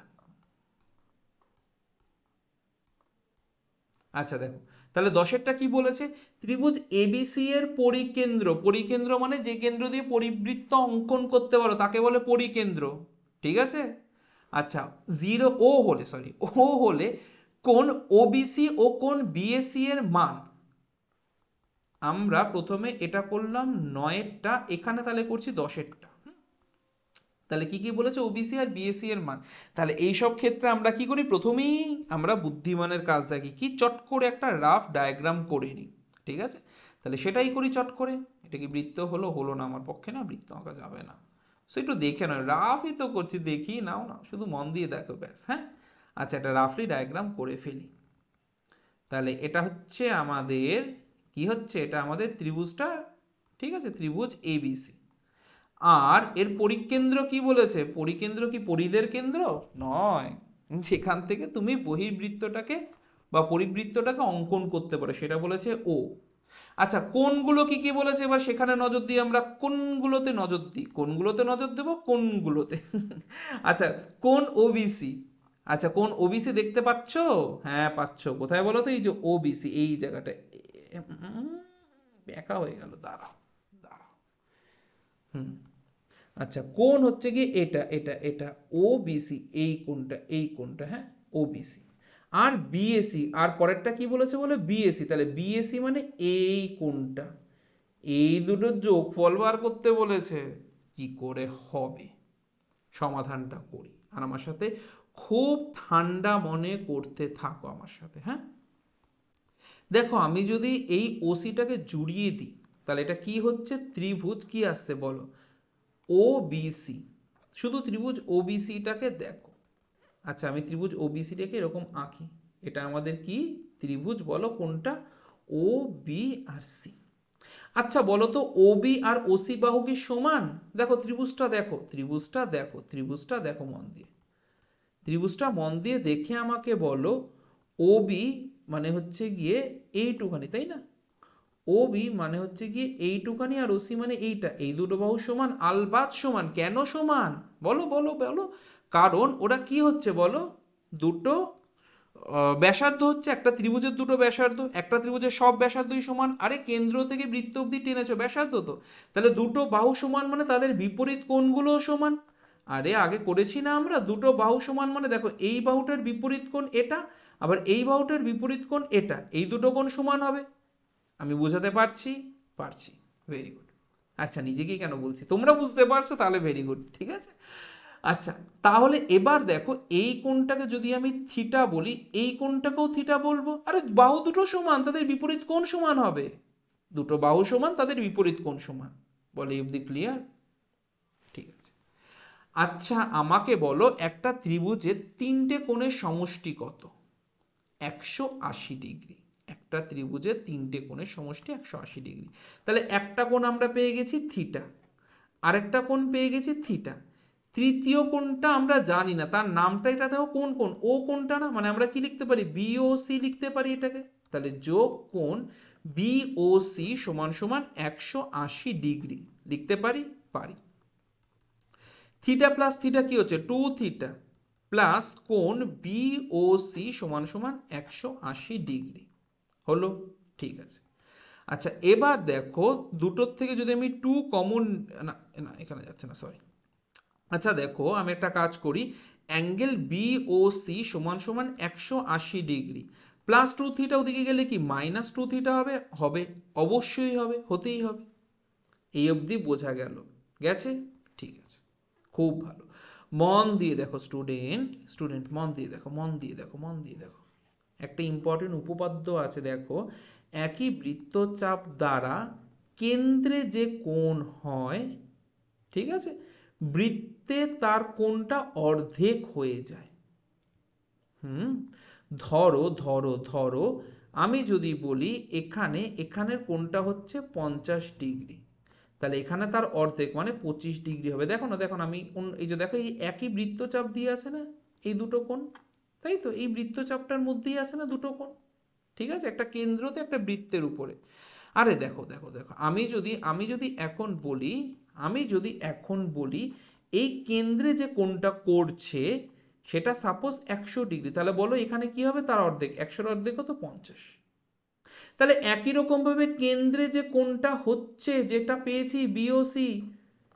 আচ্ছা দেখো, তাহলে 10এরটা কি বলেছে, ত্রিভুজ এবিসি এর পরিকেন্দ্র, পরিকেন্দ্র মানে যে কেন্দ্র দিয়ে পরিবৃত্ত অঙ্কন করতে পারো তাকে বলে পরিকেন্দ্র, ঠিক আছে। আচ্ছা জিরো ও হলে, সরি ও হলে কোন ওবিসি ও কোন বিএসি এর মান। আমরা প্রথমে এটা করলাম 9এরটা, এখানে তাহলে করছি 10এরটা। তাহলে কি কি বলেছে, ওবিসি আর বিএসসি এর মান। তাহলে এই সব ক্ষেত্রে আমরা কি করি, প্রথমেই আমরা বুদ্ধিমানের কাজ দেখি, কি চট করে একটা রাফ ডায়াগ্রাম করে নিই, ঠিক আছে। তাহলে সেটাই করি চট করে। এটা কি বৃত্ত হলো, হলো না, আমার পক্ষে না বৃত্ত আঁকা যাবে না, সো একটু দেখে নয়, রাফই তো করছি, দেখি নাও না, শুধু মন দিয়ে দেখো ব্যাস, হ্যাঁ। আচ্ছা একটা রাফলি ডায়াগ্রাম করে ফেলি। তাহলে এটা হচ্ছে আমাদের কি হচ্ছে, এটা আমাদের ত্রিভুজটা, ঠিক আছে, ত্রিভুজ এবিসি। আর এর পরিকেন্দ্র কি বলেছে, পরিকেন্দ্র কি পরিধের কেন্দ্র নয়, যেখান থেকে তুমি বহির্বৃত্তটাকে বা পরিবৃত্তটাকে অঙ্কন করতে পারো সেটা বলেছে ও। আচ্ছা কোনগুলো কি কি বলেছে এবার সেখানে নজর দিই, আমরা কোনগুলোতে নজর দিই, কোনগুলোতে নজর দেবো, কোনগুলোতে আচ্ছা কোন ওবিসি, আচ্ছা কোন ওবিসি দেখতে পাচ্ছো, হ্যাঁ পাচ্ছো, কোথায় বলো তো, এই যে ওবিসি এই জায়গাটায়, একা হয়ে গেল, দাঁড়াও দাঁড়াও, হুম, আচ্ছা কোন হচ্ছে কি এটা এটা এটা ওবিসি, এই কোনটা, এই কোনটা, হ্যাঁ ওবিসি, আর বিএসি, আর পরেরটা কি বলেছে বলে বিএসি, তাহলে বিএসি মানে এই কোনটা, এই দুটোর যোগফল বার করতে বলেছে, কি করে হবে, সমাধানটা করি, আর আমার সাথে খুব ঠান্ডা মনে করতে থাকো আমার সাথে, হ্যাঁ। দেখো আমি যদি এই ওসিটাকে জুড়িয়ে দিই, তাহলে এটা কি হচ্ছে, ত্রিভুজ কি আসছে বলো, ও বিসি, শুধু ত্রিভুজ ওবিসিটাকে দেখো, আচ্ছা আমি ত্রিভুজ ওবিসিটাকে এরকম আঁকি, এটা আমাদের কি ত্রিভুজ বলো কোনটা, ও বি আর সি। আচ্ছা বলো তো ও বি আর ওসি বাহু কি সমান, দেখো ত্রিভুজটা দেখো, ত্রিভুজটা দেখো, ত্রিভুজটা দেখো মন দিয়ে, ত্রিভুজটা মন দিয়ে দেখে আমাকে বলো, ও বি মানে হচ্ছে গিয়ে এইটুখানি, তাই না, ও বি মানে হচ্ছে গিয়ে এইটুখানি, আর ওসি মানে এইটা, এই দুটো বাহু সমান, আলবাত সমান, কেন সমান বলো বলো বলো, কারণ ওরা কি হচ্ছে বলো, দুটো ব্যাসার্ধ হচ্ছে, একটা ত্রিভুজের দুটো ব্যাসার্ধ, একটা ত্রিভুজের সব ব্যাসার্ধই সমান, আরে কেন্দ্র থেকে বৃত্ত অব্দি টেনেছো ব্যাসার্ধ তো, তাহলে দুটো বাহু সমান মানে তাদের বিপরীত কোণগুলোও সমান, আরে আগে করেছি না আমরা, দুটো বাহু সমান মানে দেখো এই বাহুটার বিপরীত কোণ এটা, আবার এই বাহুটার বিপরীত কোণ এটা, এই দুটো কোণ সমান হবে, আমি বোঝাতে পারছি, পারছি, ভেরি গুড, আচ্ছা নিজেকেই কেন বলছি, তোমরা বুঝতে পারছো তাহলে ভেরি গুড, ঠিক আছে। আচ্ছা তাহলে এবার দেখো এই কোণটাকে যদি আমি থিটা বলি, এই কোণটাকেও থিটা বলবো, আরে বাহু দুটো সমান তাদের বিপরীত কোণ সমান হবে, দুটো বাহু সমান তাদের বিপরীত কোণ সমান, বলে অবধি ক্লিয়ার, ঠিক আছে। আচ্ছা আমাকে বলো একটা ত্রিভুজের তিনটে কোণের সমষ্টি কত, 180 ডিগ্রি, একটা ত্রিভুজের তিনটে কোণের সমষ্টি 180 ডিগ্রি, তাহলে একটা কোণ আমরা পেয়ে গেছি থিটা, আরেকটা কোণ পেয়ে গেছি থিটা, তৃতীয় কোণটা আমরা জানি না, তার নামটা এটা দেখো কোন কোণ, ও কোণটা না, মানে আমরা কি লিখতে পারি বিওসি লিখতে পারি এটাকে, তাহলে যোগ কোণ বিওসি সমান সমান 180 ডিগ্রি লিখতে পারি, পারি। থিটা প্লাস থিটা কি হচ্ছে, টু থিটা, প্লাস কোণ বিওসি সমান সমান 180 ডিগ্রি, হলো, ঠিক আছে। আচ্ছা এবার দেখো দুটোর থেকে যদি আমি টু কমন, না না এখানে যাচ্ছে না, সরি, আচ্ছা দেখো আমি একটা কাজ করি, অ্যাঙ্গেল বিওসি সমান সমান 180 ডিগ্রি, প্লাস টু থিটা ওদিকে গেলে কি মাইনাস টু থিটা হবে, হবে, অবশ্যই হবে, হতেই হবে, এই অবধি বোঝা গেল, গেছে, ঠিক আছে, খুব ভালো, মন দিয়ে দেখো স্টুডেন্ট, স্টুডেন্ট মন দিয়ে দেখো, মন দিয়ে দেখো, মন দিয়ে দেখো, একটা ইম্পর্টেন্ট উপপাদ্য আছে দেখো, একই বৃত্তচাপ দ্বারা কেন্দ্রে যে কোণ হয়, ঠিক আছে, বৃত্তে তার কোণটা অর্ধেক হয়ে যায়, হুম, ধরো ধরো ধরো আমি যদি বলি এখানে, এখানের কোণটা হচ্ছে 50 ডিগ্রি, তাহলে এখানে তার অর্ধেক মানে 25 ডিগ্রি হবে, দেখো না দেখো না আমি এই যে দেখো এই একই বৃত্তচাপ দিয়ে আছে না এই দুটো কোণ, তাই তো এই বৃত্তচাপটার মধ্যেই আছে না দুটো কোণ, ঠিক আছে, একটা কেন্দ্রতে একটা বৃত্তের উপরে, আরে দেখো দেখো দেখো আমি যদি এখন বলি, আমি যদি এখন বলি এই কেন্দ্রে যে কোণটা করছে সেটা সাপোজ 100 ডিগ্রি, তাহলে বলো এখানে কি হবে, তার অর্ধেক, 100-র অর্ধেক কত 50, তাহলে একই রকম ভাবে কেন্দ্রে যে কোণটা হচ্ছে যেটা পেয়েছি বিওসি,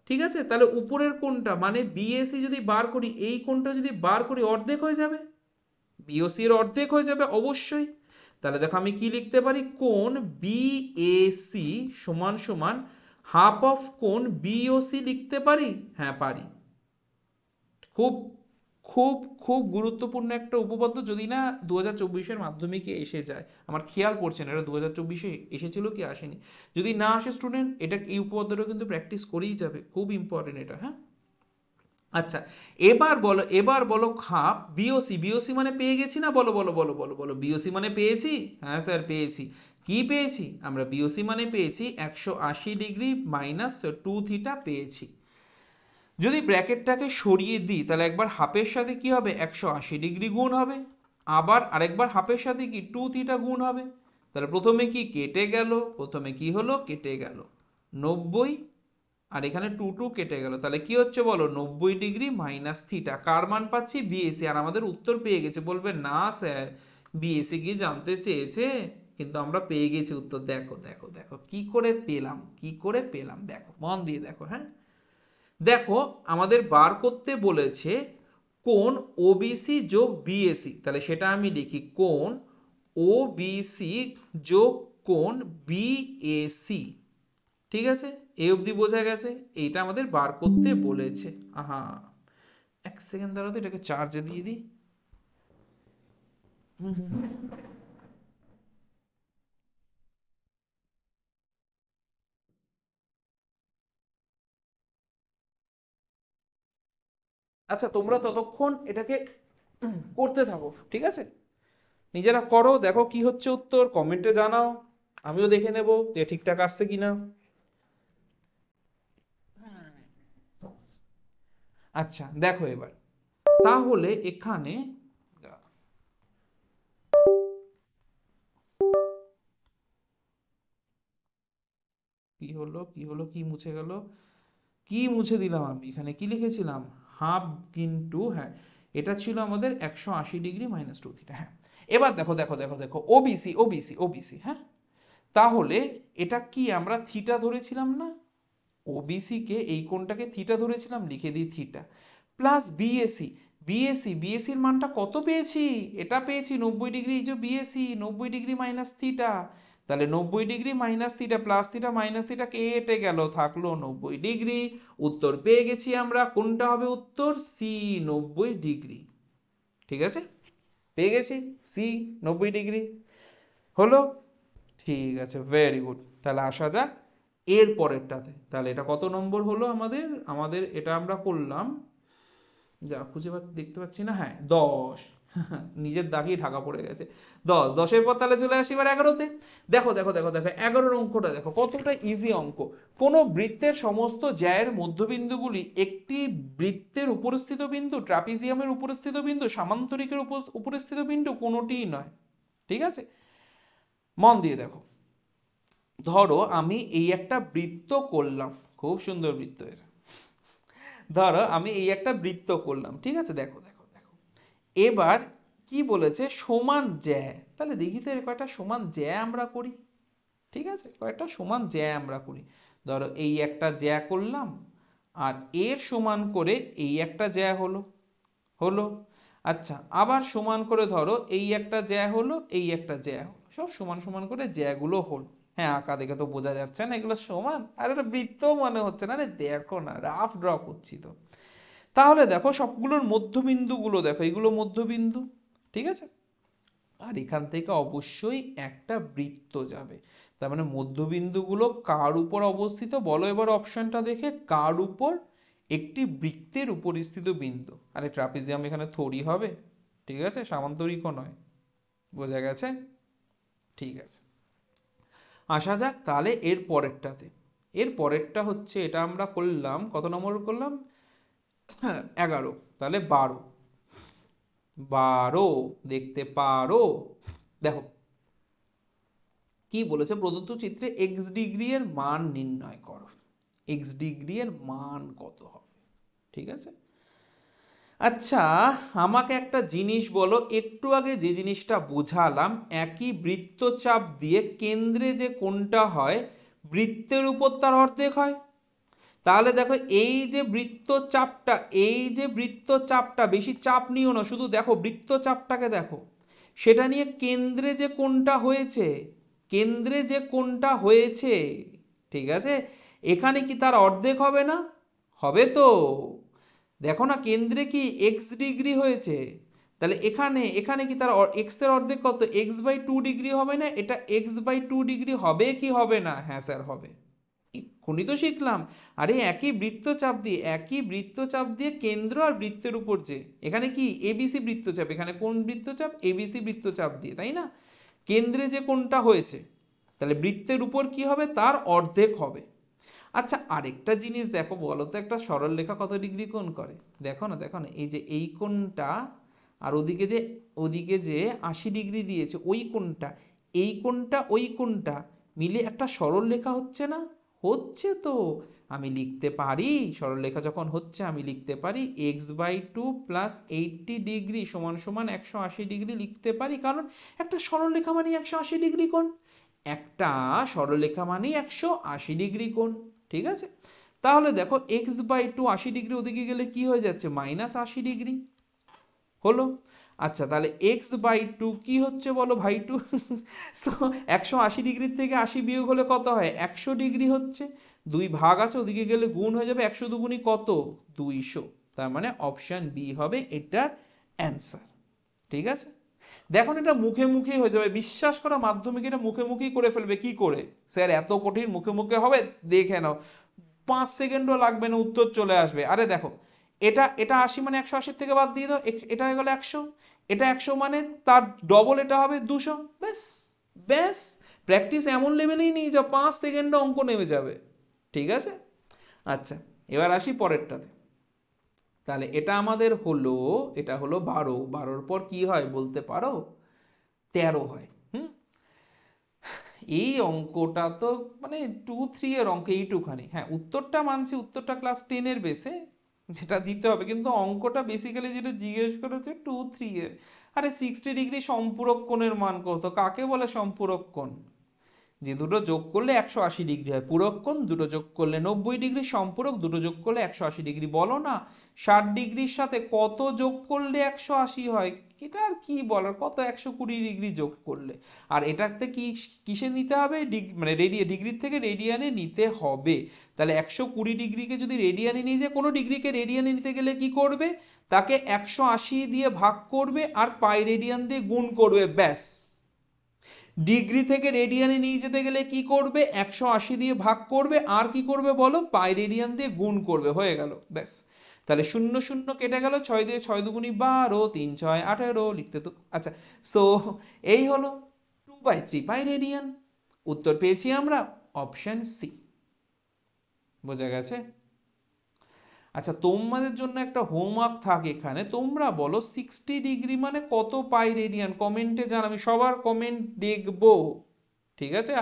ঠিক আছে, তাহলে উপরের কোণটা মানে বিএসি যদি বার করি, এই কোণটা যদি বার করি অর্ধেক হয়ে যাবে, বিওসি এর অর্ধেক হয়ে যাবে অবশ্যই, তাহলে দেখো আমি কি লিখতে পারি, কোণ বিএসি সমান সমান হাফ অফ কোণ বিওসি লিখতে পারি, হ্যাঁ পারি, খুব খুব খুব গুরুত্বপূর্ণ একটা উপপাদ্য, যদি না 2024-এর মাধ্যমিকে এসে যায়, আমার খেয়াল পড়ছে না এটা 2024-এ এসেছিল কি আসেনি, যদি না আসে স্টুডেন্ট এটা এই উপপাদ্যটা কিন্তু প্র্যাকটিস করেই যাবে, খুব ইম্পর্টেন্ট এটা, হ্যাঁ। আচ্ছা এবার বলো খাপ বিওসি, বিওসি মানে পেয়ে গেছি না, বলো বলো বলো বলো বলো, বিওসি মানে পেয়েছি, হ্যাঁ স্যার পেয়েছি, কি পেয়েছি আমরা, বিওসি মানে পেয়েছি 180 ডিগ্রি মাইনাস টু থিটা পেয়েছি, যদি ব্র্যাকেটটাকে সরিয়ে দিই তাহলে একবার হাফের সাথে কি হবে 180 ডিগ্রি গুণ হবে, আবার আরেকবার হাফের সাথে কি টু থিটা গুণ হবে, তাহলে প্রথমে কি কেটে গেল, প্রথমে কি হলো, কেটে গেল 90, আর এখানে 2 কেটে গেল, তাহলে কি হচ্ছে বলো, 90 ডিগ্রি মাইনাস থিটা। কার মান পাচ্ছি, বিএসি। আর আমাদের উত্তর পেয়ে গেছে। বলবে না স্যার, বিএসি কি জানতে চেয়েছে, কিন্তু আমরা পেয়ে গেছি উত্তর। দেখো দেখো দেখো কি করে পেলাম, কি করে পেলাম, দেখো মন দিয়ে দেখো। হ্যাঁ, দেখো আমাদের বার করতে বলেছে কোণ ওবিসি যোগ বিএসি, তাহলে সেটা আমি লিখি কোণ ওবিসি যোগ কোণ বিএসি। ঠিক আছে, এই অবধি বোঝা গেছে। এইটা আমাদের বার করতে বলেছে। আহা, এক সেকেন্ড দাঁড়াও তো, এটাকে চার্জে দিয়ে দিই। আচ্ছা, তোমরা ততক্ষণ এটাকে করতে থাকো, ঠিক আছে? নিজেরা করো, দেখো কি হচ্ছে উত্তর, কমেন্টে জানাও, আমিও দেখে নেব যে ঠিকঠাক আসছে কিনা। আচ্ছা দেখো এবার, তাহলে এখানে কি হলো, কি হলো, কি মুছে গেল, কি মুছে দিলাম আমি, এখানে কি লিখেছিলাম, হাফ কিন্তু, হ্যাঁ এটা ছিল আমাদের 180 ডিগ্রি মাইনাস 2 থিটা। হ্যাঁ, এবার দেখো দেখো দেখো দেখো, ওবিসি ওবিসি ওবিসি, হ্যাঁ তাহলে এটা কি আমরা থিটা ধরেছিলাম না, ওবিসি কে এই কোণটাকে থিটা ধরেছিলাম, লিখে দিই থিটা, প্লাস বিএসি। বিএসির মানটা কত পেয়েছি, এটা পেয়েছি 90 ডিগ্রি, এই যে বিএসি 90 ডিগ্রি মাইনাস থিটা। তাহলে 90 degree minus theta plus theta minus theta কেটে গেল, থাকলো 90 ডিগ্রি। উত্তর পেয়ে গেছি আমরা, কোনটা হবে উত্তর, সি 90 ডিগ্রি। ঠিক আছে, পেয়ে গেছি সি 90 ডিগ্রি। হলো, ঠিক আছে, ভেরি গুড। তাহলে আসা যাক এর পরেরটাতে। তাহলে এটা কত নম্বর হলো আমাদের, আমাদের এটা আমরা করলাম, যা খুঁজে দেখতে পাচ্ছি না, হ্যাঁ 10। নিজের দাগই ঢাকা পড়ে গেছে। 10, 10-এর পর তাহলে চলে আসি এবার 11-তে। দেখো দেখো দেখো দেখো, 11-এর অঙ্কটা দেখো কতটা ইজি অঙ্ক। কোন বৃত্তের সমস্ত জ্যায়ের মধ্যবিন্দুগুলি একটি বৃত্তের উপরস্থিত বিন্দু, ট্রাপিজিয়ামের উপরস্থিত বিন্দু, সামান্তরিকের উপরস্থিত বিন্দু কোনোটিই নয়। ঠিক আছে, মন দিয়ে দেখো। ধরো আমি এই একটা বৃত্ত করলাম, খুব সুন্দর বৃত্ত হয়েছে। ধরো আমি এই একটা বৃত্ত করলাম, ঠিক আছে, দেখো দেখো দেখো। এবার কি বলেছে, সমান জ্যা। তাহলে দেখি তো এর কয়টা সমান জ্যা আমরা করি। ঠিক আছে, কয়টা সমান জ্যা আমরা করি। ধরো এই একটা জ্যা করলাম, আর এর সমান করে এই একটা জ্যা হলো, হলো। আচ্ছা, আবার সমান করে ধরো এই একটা জ্যা হলো, এই একটা জ্যা হলো, সব সমান সমান করে জ্যাগুলো হলো। হ্যাঁ, আঁকা দেখে তো বোঝা যাচ্ছে না এগুলো সমান, আর এটা বৃত্ত মনে হচ্ছে না রে, দেখো না রাফ ড্র করছি তো। তাহলে দেখো সবগুলোর মধ্যবিন্দুগুলো দেখো, এগুলো মধ্যবিন্দু। ঠিক আছে, আর এখান থেকে অবশ্যই একটা বৃত্ত যাবে। তার মানে মধ্যবিন্দুগুলো কার উপর অবস্থিত বলো এবার অপশনটা দেখে, কার উপর, একটি বৃত্তের উপরিস্থিত বিন্দু। আরে ট্রাপিজিয়াম এখানে থোড়ি হবে, ঠিক আছে, সামান্তরিকও নয়। বোঝা গেছে, ঠিক আছে। আসা যাক তাহলে এর পরেরটাতে। এর পরেরটা হচ্ছে, এটা আমরা করলাম কত নম্বর করলাম, 11, তাহলে 12। 12 দেখতে পারো, দেখো কি বলেছে, প্রদত্ত চিত্রে এক্স ডিগ্রি এর মান নির্ণয় করো। এক্স ডিগ্রি এর মান কত হবে, ঠিক আছে। আচ্ছা, আমাকে একটা জিনিস বলো, একটু আগে যে জিনিসটা বোঝালাম, একই বৃত্তচাপ দিয়ে কেন্দ্রে যে কোণটা হয় বৃত্তের উপর তার অর্ধেক হয়। তাহলে দেখো এই যে বৃত্তচাপটা, এই যে বৃত্তচাপটা, বেশি চাপ নিও না, শুধু দেখো বৃত্তচাপটাকে দেখো, সেটা নিয়ে কেন্দ্রে যে কোণটা হয়েছে, কেন্দ্রে যে কোণটা হয়েছে, ঠিক আছে, এখানে কি তার অর্ধেক হবে না, হবে তো। দেখো না কেন্দ্রে কি এক্স ডিগ্রি হয়েছে, তাহলে এখানে এখানে কি তার এক্স এর অর্ধেক কত, x/2 ডিগ্রি হবে না, এটা x/2 ডিগ্রি হবে কি হবে না, হ্যাঁ স্যার হবে। এক্ষুনি তো শিখলাম। আরে একই বৃত্তচাপ দিয়ে, একই বৃত্তচাপ দিয়ে কেন্দ্র আর বৃত্তের উপর যে, এখানে কি এবিসি বৃত্তচাপ, এখানে কোন বৃত্তচাপ, এবিসি বৃত্তচাপ দিয়ে, তাই না, কেন্দ্রে যে কোনটা হয়েছে, তাহলে বৃত্তের উপর কি হবে, তার অর্ধেক হবে। আচ্ছা, আরেকটা জিনিস দেখো বলো তো, একটা সরলরেখা কত ডিগ্রি কোণ করে, দেখো না দেখো না, এই যে এই কোণটা, আর ওদিকে যে 80 ডিগ্রি দিয়েছে ওই কোণটা, এই কোণটা ওই কোণটা মিলে একটা সরলরেখা হচ্ছে না? হচ্ছে তো। আমি লিখতে পারি, সরলরেখা যখন হচ্ছে আমি লিখতে পারি x/2 প্লাস 80 ডিগ্রি সমান সমান 180 ডিগ্রি লিখতে পারি, কারণ একটা সরলরেখা মানে 180 ডিগ্রি কোণ। একটা সরলরেখা মানেই 180 ডিগ্রি কোণ। ঠিক আছে, তাহলে দেখো x/2 80 ডিগ্রি ওদিকে গেলে কি হয়ে যাচ্ছে, -80 ডিগ্রি হলো। আচ্ছা, তাহলে x/2 কি হচ্ছে বলো ভাই টু? সো 180 ডিগ্রির থেকে 80 বিয়োগ হলে কত হয়, 100 ডিগ্রি হচ্ছে। দুই ভাগ আছে, ওদিকে গেলে গুণ হয়ে যাবে, 100 দুগুণি কত, 200। তার মানে অপশান বি হবে এটার অ্যান্সার। ঠিক আছে, দেখুন এটা মুখে মুখেই হয়ে যাবে, বিশ্বাস করা, মাধ্যমিক এটা মুখে মুখেই করে ফেলবে। কি করে স্যার এত কঠিন, মুখে মুখে হবে, দেখে নাও, 5 সেকেন্ডও লাগবে না, উত্তর চলে আসবে। আরে দেখো, এটা এটা 80 মানে 180 থেকে বাদ দিয়ে দাও, এটা হয়ে গেল 100, এটা 100 মানে তার ডবল এটা হবে 200। ব্যাস ব্যাস, প্র্যাকটিস এমন লেভেলেই নিয়ে যাও, 5 সেকেন্ডে অঙ্ক নেমে যাবে। ঠিক আছে, আচ্ছা এবার আসি পরেরটাতে। তাহলে এটা আমাদের হলো, এটা হলো 12, 12-র পর কি হয় বলতে পারো, 13 হয়। এই অঙ্কটা তো মানে 2-3 এর অঙ্ক এইটুখানি। হ্যাঁ, উত্তরটা মানছি, উত্তরটা ক্লাস 10-এর বেসে যেটা দিতে হবে, কিন্তু অঙ্কটা বেসিক্যালি যেটা জিজ্ঞেস করেছে 2-3 এর। আরে 60 ডিগ্রি সম্পূরক কোণের মান কত, কাকে বলে সম্পূরক কোণ? যে দুটো যোগ করলে 180 ডিগ্রি হয়। পূরক কোণ দুটো যোগ করলে 90 ডিগ্রি, সম্পূরক দুটো যোগ করলে 180 ডিগ্রি। বলো না, 60 ডিগ্রির সাথে কত যোগ করলে 180 হয়? এটা আর কি বলার, কত 120 ডিগ্রি যোগ করলে। আর এটাতে কি কিসে নিতে হবে, মানে ডিগ্রির থেকে রেডিয়ানে নিতে হবে। তাহলে 120 ডিগ্রিকে যদি রেডিয়ানে নিয়ে যায়, কোনো ডিগ্রিকে রেডিয়ানে নিতে গেলে কি করবে, তাকে 180 দিয়ে ভাগ করবে আর পাই রেডিয়ান দিয়ে গুণ করবে, ব্যাস। ডিগ্রি থেকে রেডিয়ানে নিয়ে যেতে গেলে কি করবে, 180 দিয়ে ভাগ করবে আর কি করবে বলো, পাই রেডিয়ান দিয়ে গুণ করবে, হয়ে গেল, ব্যাস। তাহলে 0 0 কেটে গেল, 6 দিয়ে 6 দুগুণি 12, 3 6 18 লিখতে তো। আচ্ছা, সো এই হলো 2/3 পাই রেডিয়ান। উত্তর পেয়েছি আমরা অপশন সি। বোঝা গেছে? আচ্ছা, তোমাদের জন্য একটা হোমওয়ার্ক থাকে এখানে, তোমরা বলো 60 ডিগ্রি মানে কত পাই রেডিয়ান, কমেন্টে জান, আমি সবার কমেন্ট দেখবো। ঠিক আছে,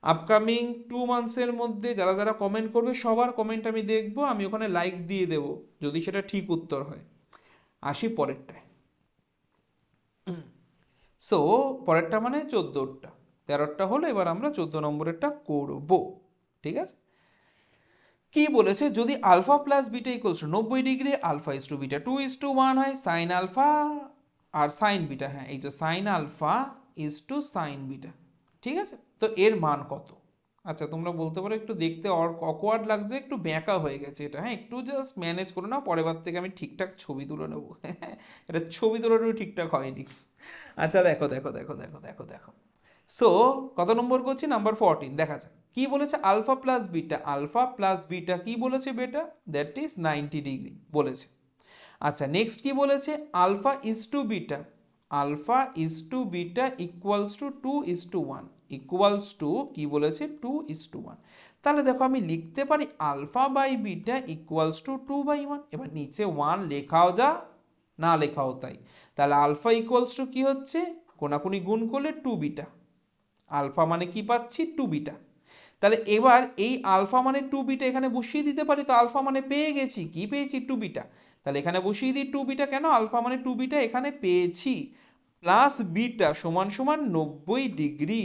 আপকামিং 2 মান্থসের মধ্যে যারা যারা কমেন্ট করবে সবার কমেন্ট আমি দেখবো, আমি ওখানে লাইক দিয়ে দেবো যদি সেটা ঠিক উত্তর হয়। আসি পরেরটায়। সো পরেরটা মানে 14টা, 13টা হলো, এবার আমরা 14 নম্বরেরটা করব। ঠিক আছে, কি বলেছে, যদি alpha plus beta equals to 90 degree, alpha is to beta 2:1 হয়, সাইন আলফা আর সাইন বিটা, হ্যাঁ এই যে sine alpha is to sine beta. ঠিক আছে, তো এর মান কত? আচ্ছা, তোমরা বলতে পারো একটু দেখতে অকওয়ার্ড লাগছে, একটু ব্যাঁকা হয়ে গেছে এটা, হ্যাঁ একটু জাস্ট ম্যানেজ করে নাও, পরের বার থেকে আমি ঠিকঠাক ছবি তুলে নেবো। এটা ছবি তোলাটাও ঠিকঠাক হয়নি। আচ্ছা দেখো দেখো দেখো দেখো দেখো দেখো, সো কত নম্বর করছি, নাম্বার 14, দেখা যাক কি বলেছে। Alpha plus beta, alpha plus beta কি বলেছে বেটা, দ্যাট ইজ 90 ডিগ্রি বলেছে। আচ্ছা নেক্সট কি বলেছে, alpha is to beta, alpha is to beta equals to 2:1, equals to কি বলেছে 2:1। তাহলে দেখো আমি লিখতে পারি alpha by beta equals to 2/1। এবার নিচে 1 লেখাও যা, না লেখাও তাই। তাহলে আলফা ইকুয়ালস টু কি হচ্ছে, কোনাকুনি গুণ করলে 2 বিটা, আলফা মানে কি পাচ্ছি 2 বিটা। তাহলে এবার এই আলফা মানে 2 বিটা এখানে বসিয়ে দিতে পারি, তো আলফা মানে পেয়ে গেছি, কি পেয়েছি 2 বিটা। তাহলে এখানে বসিয়ে দিই 2 বিটা, কেন, আলফা মানে 2 বিটা এখানে পেয়েছি, প্লাস বিটা সমান সমান 90 ডিগ্রি।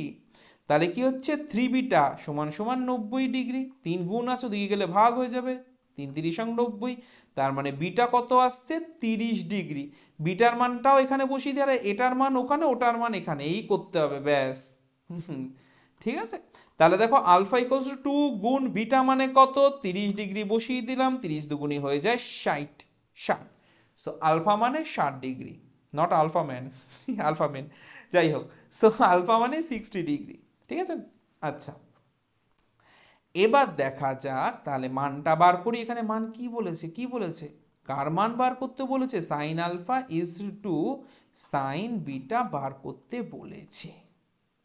তাহলে কি হচ্ছে 3 বিটা সমান সমান 90 ডিগ্রি, 3 গুণ আছে ওদিকে গেলে ভাগ হয়ে যাবে, 3 3 90। তার মানে বিটা কত আসছে 30 ডিগ্রি। বিটার মানটাও এখানে বসিয়ে দিয়ে, আর এটার মান ওখানে, ওটার মান এখানে, এই করতে হবে, ব্যাস। ঠিক আছে, তাহলে দেখো আলফা ইকুয়ালস টু 2 গুণ বিটা মানে কত 30 ডিগ্রি বসিয়ে দিলাম, 30 দুগুণি হয়ে যায় 60। সো আলফা মানে 60 degree, not alpha man, alpha man, যাই হোক। সো আলফা মানে 60 ডিগ্রি। ঠিক আছে, আচ্ছা এবার দেখা যাক, তাহলে মানটা বার করি। এখানে মান কি বলেছে, কি বলেছে, কার মান বার করতে বলেছে, sine alpha is two sine beta বার করতে বলেছে,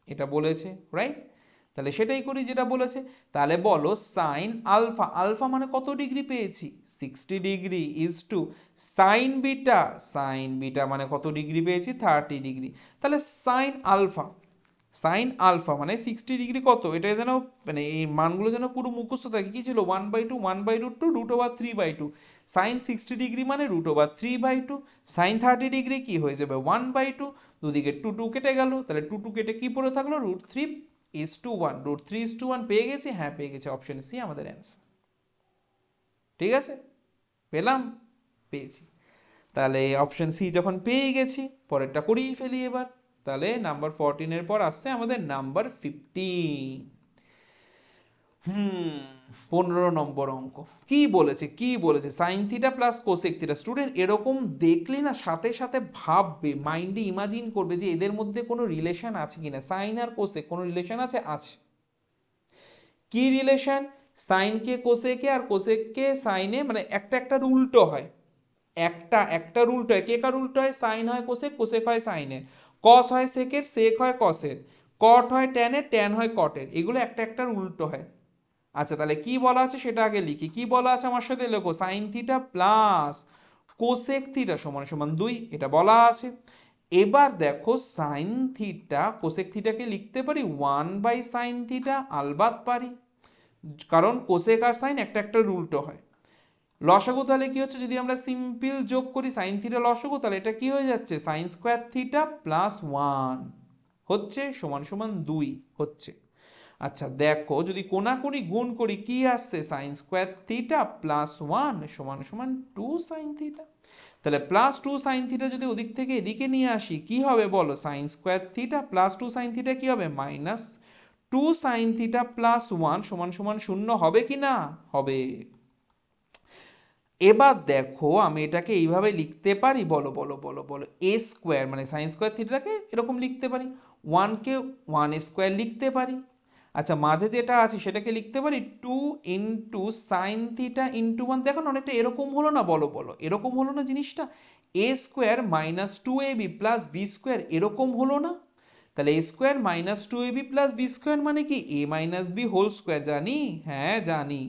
এটা বলেছে, রাইট? তাহলে সেটাই করি যেটা বলেছে। তাহলে বলো সাইন আলফা, আলফা মানে কত ডিগ্রি পেয়েছি 60 degree, is two sine beta, sine beta মানে কত ডিগ্রি পেয়েছি 30 ডিগ্রি। তাহলে সাইন আলফা, সাইন আলফা মানে 60 ডিগ্রি কত, এটা যেন মানে এই মানগুলো যেন পুরো মুখস্থ থাকে। কি ছিল 1/2 1/√2 √3/2। সাইন 60 ডিগ্রি মানে √3/2। সাইন 30 ডিগ্রি কি হয়ে যাবে 1/2, দুদিকে 2 কেটে গেল, তাহলে 2 কেটে কি পড়ে থাকলো √3:1। √3:1 পেয়ে গেছি, হ্যাঁ পেয়ে গেছি, অপশন সি আমাদের অ্যান্সার। ঠিক আছে, পেলাম, পেয়েছি। তাহলে অপশন সি যখন পেয়ে গেছি, পরেরটা করেই ফেলি এবার। তাহলে নাম্বার 14-এর পর আসছে আমাদের নাম্বার 15। 15 নম্বর অঙ্ক কি বলেছে, কি বলেছে, sine theta plus cosec theta. Student এরকম দেখলে না সাথে সাথে ভাববে, মাইন্ডে ইমাজিন করবে যে এদের মধ্যে কোনো রিলেশন আছে কিনা। সাইন আর কোসেক কোনো রিলেশন আছে? আছে। কি রিলেশন? সাইনকে কোসেকে আর কোসেককে সাইনে, মানে একটা একটার উল্টো হয়। একটার উল্টো হয়। কে কার উল্টো হয়? সাইন হয় কোসেক, কোসেক হয় সাইনের। কস হয় সেকের, সেক হয় কসের। কট হয় ট্যানের, ট্যান হয় কটের। এগুলো একটা একটার উল্টো হয়। আচ্ছা তাহলে কি বলা আছে সেটা আগে লিখি। কি বলা আছে আমার সাথে লেখো, sine theta plus cosec theta সমান সমান 2, এটা বলা আছে। এবার দেখো সাইন থিটা কোসেক থিটাকে লিখতে পারি 1/sin থিটা, আলবাত পারি, কারণ কোসেক আর সাইন একটা একটার উল্টো হয়। লসাগু তাহলে কি হচ্ছে, যদি আমরা সিম্পল যোগ করি সাইন থিটা লসাগু, তাহলে এটা কি হয়ে যাচ্ছে সাইন স্কোয়ার থিটা প্লাস 1 হচ্ছে সমান সমান 2 হচ্ছে। আচ্ছা দেখো যদি কোনাকুনি গুণ করি কি আসছে, সাইন স্কোয়ার থিটা প্লাস 1 সমান সমান 2 সাইন থিটা। তাহলে প্লাস 2 সাইন থিটা যদি ওদিক থেকে এদিকে নিয়ে আসি কি হবে বলো, sine square theta plus 2 sine theta কি হবে মাইনাস 2 সাইন থিটা প্লাস 1 সমান সমান 0 হবে কি না? হবে। এবার দেখো আমি এটাকে এইভাবে লিখতে পারি, বলো বলো বলো বলো, এ স্কোয়ার মানে সাইন স্কোয়ার থিটাকে এরকম লিখতে পারি, 1কে 1 স্কোয়ার লিখতে পারি। আচ্ছা মাঝে যেটা আছে সেটাকে লিখতে পারি 2 ইন্টু সাইন থিটা ইন্টু 1। দেখো না অনেকটা এরকম হলো না, বলো বলো এরকম হলো না জিনিসটা, a square minus 2ab plus b square এরকম হলো না? তাহলে a square minus 2ab plus b square মানে কি a minus b whole square, জানি? হ্যাঁ জানি,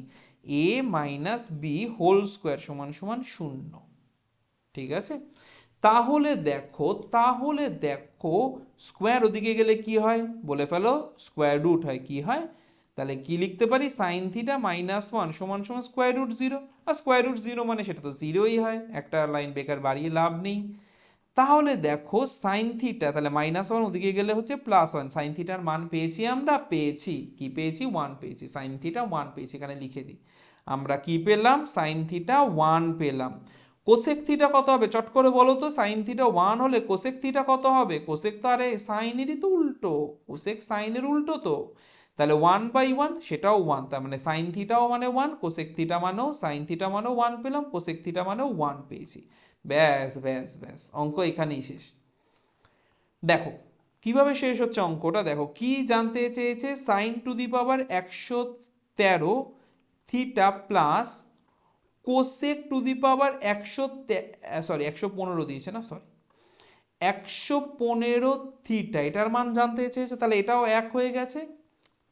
a minus b whole square সমান সমান 0। ঠিক আছে, তাহলে দেখো, তাহলে দেখো স্কোয়ার ওদিকে গেলে কি হয় বলে ফেলো, স্কোয়ার রুট হয়। কি হয়? তাহলে কি লিখতে পারি, সাইন থিটা -1 সমান সমান স্কোয়ার রুট 0। আর স্কোয়ার রুট 0 মানে সেটা তো 0ই হয়, একটা লাইন বেকার বাড়িয়ে লাভ নেই। তাহলে দেখো সাইন থিটা, তাহলে -1 ওদিকে গেলে হচ্ছে +1, সাইন থিটার মান পেয়েছি আমরা, পেয়েছি কি পেয়েছি 1 পেয়েছি, সাইন থিটা 1 পেয়েছি, এখানে লিখে দিই। আমরা কি পেলাম, সাইন থিটা 1 পেলাম। কোসেক থিটা কত হবে চট করে বলো তো, সাইন থিটা 1 হলে কোসেক থিটা কত হবে? কোসেক তো আরে সাইনেরই তো উল্টো, কোসেক সাইনের উল্টো তো, তাহলে 1/1 সেটাও 1, তার মানে সাইন থিটাও মানে 1, কোসেক থিটা মানেও, সাইন থিটা মানেও 1 পেলাম, কোসেক থিটা মানেও 1 পেয়েছি। ব্যাস ব্যাস ব্যাস, অঙ্ক এখানেই শেষ। দেখো কিভাবে শেষ হচ্ছে অঙ্কটা, দেখো কি জানতে চেয়েছে, sine to the power 113 theta plus cosec to the power 115 দিয়েছে না, সরি 115 থিটা, এটার মান জানতে চেয়েছে। তাহলে এটাও 1 হয়ে গেছে,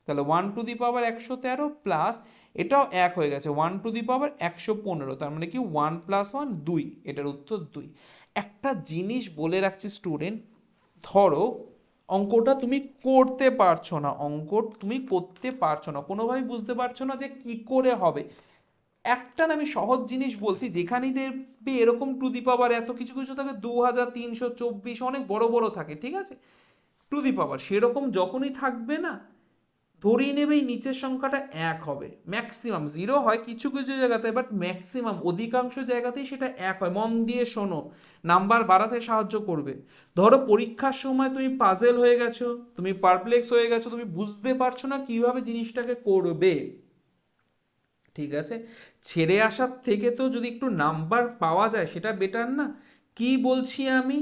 তাহলে 1 টু দি পাওয়ার 113 প্লাস এটাও 1 হয়ে গেছে 1 টু দি পাওয়ার 115, তার মানে কি 1 + 1 2, এটার উত্তর 2। একটা জিনিস বলে রাখছি স্টুডেন্ট, ধরো অঙ্কটা তুমি করতে পারছো না, অঙ্ক তুমি করতে পারছো না, কোনোভাবেই বুঝতে পারছো না যে কি করে হবে, একটা না আমি সহজ জিনিস বলছি, যেখানেই দেখবে এরকম টু দি পাওয়ার এত কিছু কিছু থাকে 2324 অনেক বড় বড় থাকে, ঠিক আছে, টু দি পাওয়ার সেরকম যখনই থাকবে না, ধরিয়ে নেবে এই নিচের সংখ্যাটা 1 হবে, ম্যাক্সিমাম 0 হয় কিছু কিছু জায়গাতে, বাট ম্যাক্সিমাম অধিকাংশ জায়গাতেই সেটা 1 হয়। মন দিয়ে শোনো, নাম্বার বাড়াতে সাহায্য করবে। ধরো পরীক্ষার সময় তুমি পাজেল হয়ে গেছো, তুমি পারপ্লেক্স হয়ে গেছো, তুমি বুঝতে পারছো না কিভাবে জিনিসটাকে করবে, ঠিক আছে, ছেড়ে আসার থেকে তো যদি একটু নাম্বার পাওয়া যায় সেটা বেটার না? কি বলছি আমি,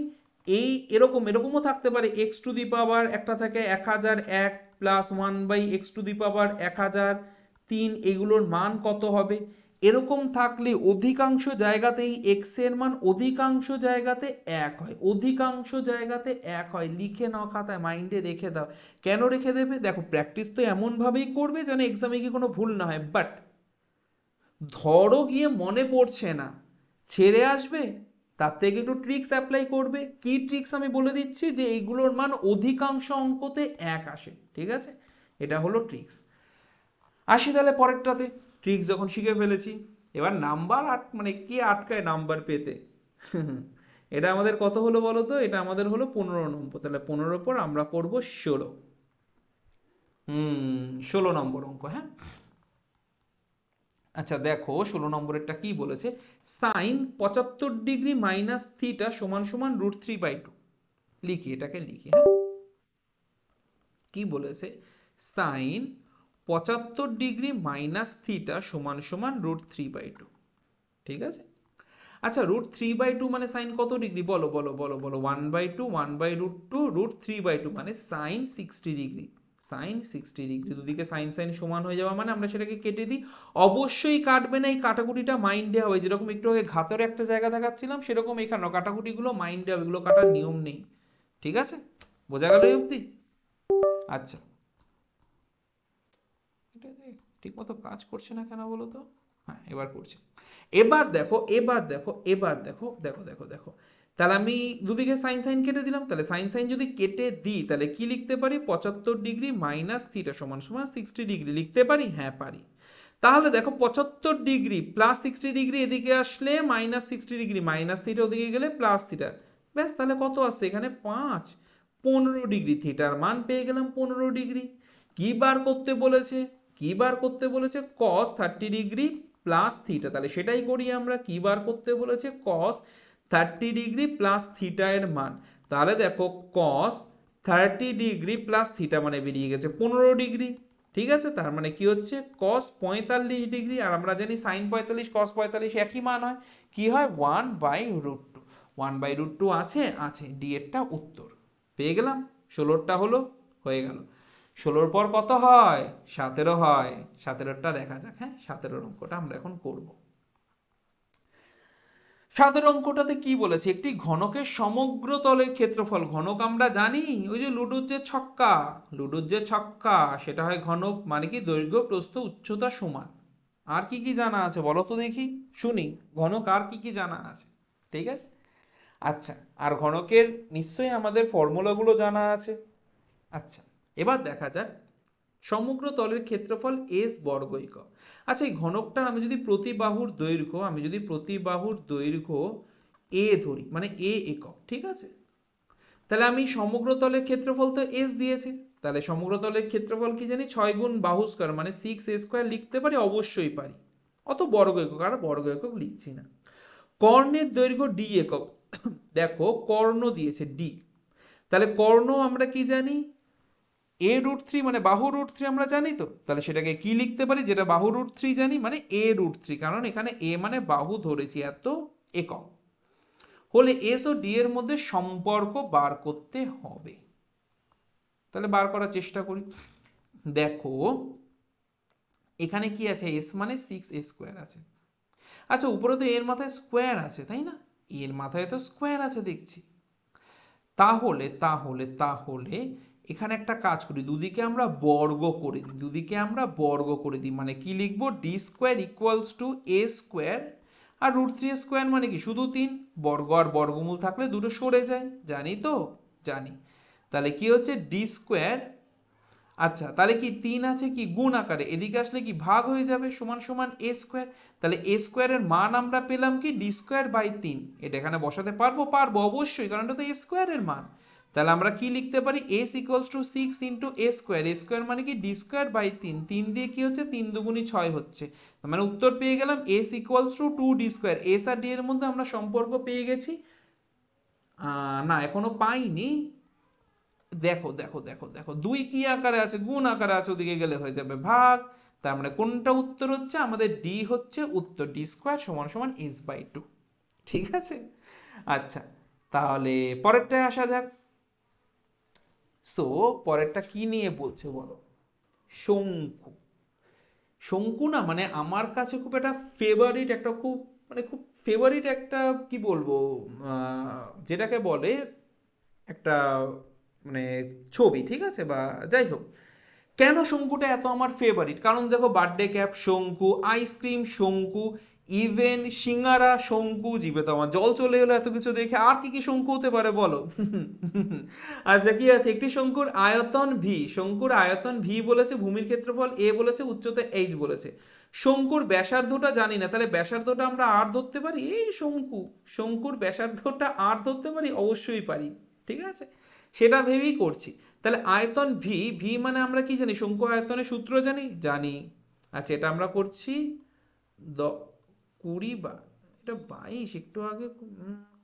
এই এরকম এরকমও থাকতে পারে এক্স টু দি পাওয়ার একটা থাকে 1001 প্লাস 1/x টু দি পাওয়ার 1003, এগুলোর মান কত হবে? এরকম থাকলে অধিকাংশ জায়গাতেই এক্স এর মান অধিকাংশ জায়গাতে 1 হয়, অধিকাংশ জায়গাতে 1 হয়, লিখে নাও খাতায়, মাইন্ডে রেখে দাও। কেন রেখে দেবে, দেখো প্র্যাকটিস তো এমনভাবেই করবে যেন এক্সামে গিয়ে কোনো ভুল না হয়, বাট ধরো গিয়ে মনে পড়ছে না, ছেড়ে আসবে, তার থেকে একটু ট্রিক্স অ্যাপ্লাই করবে। কি ট্রিক্স আমি বলে দিচ্ছি, যে এইগুলোর মান অধিকাংশ অঙ্কতে 1 আসে, ঠিক আছে, এটা হলো ট্রিক্স। আসি তাহলে পরেরটাতে। ট্রিক্স যখন শিখে ফেলেছি, এবার নাম্বার মানে কে আটকায় নাম্বার পেতে। এটা আমাদের কত হলো বলো তো, এটা আমাদের হলো 15 নম্বর। তাহলে 15 পর আমরা করব 16। 16 নম্বর অঙ্ক, হ্যাঁ। আচ্ছা দেখো 16 নম্বরেরটা কি বলেছে, সাইন 75 ডিগ্রি মাইনাস থিটা সমান সমান √3/2। লিখি, এটাকে লিখি, হ্যাঁ। কি বলেছে, সাইন 75 ডিগ্রি মাইনাস থিটা সমান সমান √3/2, ঠিক আছে। আচ্ছা √3/2 মানে সাইন কত ডিগ্রি, বলো বলো বলো বলো, 1/2 1/√2 √3/2 মানে সাইন 60 ডিগ্রি। সাইন 60 ডিগ্রি, দুদিকে সাইন সাইন সমান হয়ে যাওয়া মানে আমরা সেটাকে কেটে দিই। অবশ্যই কাটবে না, এই কাটাকুটিটা মাইন্ডে হবে, যেরকম একটু আগে ঘাতরে একটা জায়গা দেখাচ্ছিলাম সেরকম এখানেও কাটাকুটিগুলো মাইন্ডে হবে, এগুলো কাটার নিয়ম নেই, ঠিক আছে, বোঝা গেল এই অবধি? আচ্ছা এটা ঠিক মতো কাজ করছে না কেন বলো তো, হ্যাঁ এবার করছে। এবার দেখো দেখো দেখো দেখো, তাহলে আমি দুদিকে সাইন সাইন কেটে দিলাম, তাহলে সাইন সাইন যদি কেটে দিই তাহলে কি লিখতে পারি, 75 ডিগ্রি মাইনাস থিটা সমান সমান 60 ডিগ্রি লিখতে পারি, হ্যাঁ পারি। তাহলে দেখো 75 ডিগ্রি প্লাস 60 ডিগ্রি এদিকে আসলে মাইনাস 60 ডিগ্রি, মাইনাস থিটা ওদিকে গেলে প্লাস থিটা, ব্যাস তাহলে কত আসছে এখানে 5, 15 ডিগ্রি, থিটার মান পেয়ে গেলাম 15 ডিগ্রি। কি বার করতে বলেছে, কি বার করতে বলেছে, কস 30 ডিগ্রি প্লাস থিটা, তাহলে সেটাই করি আমরা। কি বার করতে বলেছে, কস 30 ডিগ্রি প্লাস থিটা এর মান। তাহলে দেখো কস 30 ডিগ্রি প্লাস থিটা মানে বেরিয়ে গেছে 15 ডিগ্রি, ঠিক আছে। তার মানে কি হচ্ছে, কস 45 ডিগ্রি, আর আমরা জানি সাইন 45 কস 45 একই মান হয়, কি হয় 1/√2। 1/√2 আছে, আছে, ডি এরটা উত্তর পেয়ে গেলাম। 16টা হলো, হয়ে গেল। 16 পর কত হয়, 17 হয়। 17টা দেখা যাক, হ্যাঁ 17 অঙ্কটা আমরা এখন করব। 17 অঙ্কটাতে কি বলেছে, একটি ঘনকের সমগ্র তলের ক্ষেত্রফল, ঘনক আমরা জানি ওই যে লুডোর যে ছক্কা, লুডোর যে ছক্কা সেটা হয় ঘনক, মানে কি দৈর্ঘ্য প্রস্থ উচ্চতা সমান। আর কি কি জানা আছে বলো তো দেখি, শুনি, ঘনক আর কি কি জানা আছে, ঠিক আছে। আচ্ছা, আর ঘনকের নিশ্চয়ই আমাদের ফর্মুলাগুলো জানা আছে। আচ্ছা এবার দেখা যাক, সমগ্র তলের ক্ষেত্রফল এস বর্গ একক। আচ্ছা এই ঘনকটার আমি যদি প্রতি বাহুর দৈর্ঘ্য এ ধরি, মানে এ একক, ঠিক আছে, তাহলে আমি সমগ্র তলের ক্ষেত্রফল তো এস দিয়েছে, তাহলে সমগ্র তলের ক্ষেত্রফল কি জানি 6 গুণ বাহু স্কয়ার মানে 6a² লিখতে পারি, অবশ্যই পারি। অত বর্গ একক, আর বর্গ একক লিখছি না। কর্ণের দৈর্ঘ্য ডি একক, দেখো কর্ণ দিয়েছে ডি, তাহলে কর্ণ আমরা কি জানি, a√3 মানে বাহু √3 আমরা জানি তো, তাহলে সেটাকে কি লিখতে পারি, যেটা বাহু √3 জানি মানে a√3, কারণ এখানে a মানে বাহু ধরেছি এত একক, হলে এস ও ডি এর মধ্যে সম্পর্ক বার করতে হবে। তাহলে বার করার চেষ্টা করি। দেখো এখানে কি আছে, এস মানে 6a² আছে। আচ্ছা উপরে তো এর মাথায় স্কোয়ার আছে তাই না, এর মাথায় তো স্কোয়ার আছে দেখছি। তাহলে তাহলে তাহলে এখানে একটা কাজ করি, দুদিকে আমরা বর্গ করে দিই, দুদিকে আমরা বর্গ করে দিই, মানে কি লিখবো, d² = a², আর √3² মানে কি শুধু 3, বর্গ আর বর্গমূল থাকলে দুটো সরে যায়, জানি তো, জানি। তাহলে কি হচ্ছে d², আচ্ছা তাহলে কি 3 আছে কি গুণ আকারে, এদিকে আসলে কি ভাগ হয়ে যাবে, সমান সমান a², তাহলে a² এর মান আমরা পেলাম কি d²/3, এটা এখানে বসাতে পারবো, পারবো অবশ্যই, কারণ এটা তো a² এর মান। তাহলে আমরা কি লিখতে পারি, s = 6 × a², মানে কি d²/3, 3 দিয়ে কি হচ্ছে 3 দুগুণী 6 হচ্ছে, মানে উত্তর পেয়ে গেলাম s = 2d²। s আর d এর মধ্যে আমরা সম্পর্ক পেয়ে গেছি, না এখনো পাইনি। দেখো দেখো দেখো দেখো, 2 কি আকারে আছে, গুণ আকারে আছে, ওদিকে গেলে হয়ে যাবে ভাগ, তার মানে কোনটা উত্তর হচ্ছে আমাদের, ডি হচ্ছে উত্তর, d² = s/2, ঠিক আছে। আচ্ছা তাহলে পরেরটায় আসা যাক। সো পরেরটা কি নিয়ে বলছে বলো, শঙ্কু। শঙ্কু না মানে আমার কাছে খুব একটা ফেভারিট, একটা খুব মানে খুব ফেভারিট একটা, কি বলবো, যেটাকে বলে একটা মানে ছবি, ঠিক আছে, বা যাই হোক। কেন শঙ্কুটা এত আমার ফেভারিট, কারণ দেখো বার্থডে ক্যাপ শঙ্কু, আইসক্রিম শঙ্কু, ইভেন সিঙ্গারা, শঙ্কু, জিভে তো আমার জল চলে এলো এত কিছু দেখে। আর কি কি শঙ্কু হতে পারে বলো? আচ্ছা কি আছে, একটি শঙ্কুর আয়তন ভি, শঙ্কুর আয়তন ভি বলেছে, ভূমির ক্ষেত্রফল এ বলেছে, উচ্চতা এইচ বলেছে। শঙ্কুর ব্যাসার্ধটা জানি না, তাহলে ব্যাসার্ধটা আমরা আর ধরতে পারি। এই শঙ্কু, শঙ্কুর ব্যাসার্ধটা আর ধরতে পারি, অবশ্যই পারি। ঠিক আছে, সেটা ভেবেই করছি। তাহলে আয়তন ভি, ভি মানে আমরা কি জানি, শঙ্কু আয়তনের সূত্র জানি, জানি। আচ্ছা এটা আমরা করছি 20 বা এটা 22, একটু আগে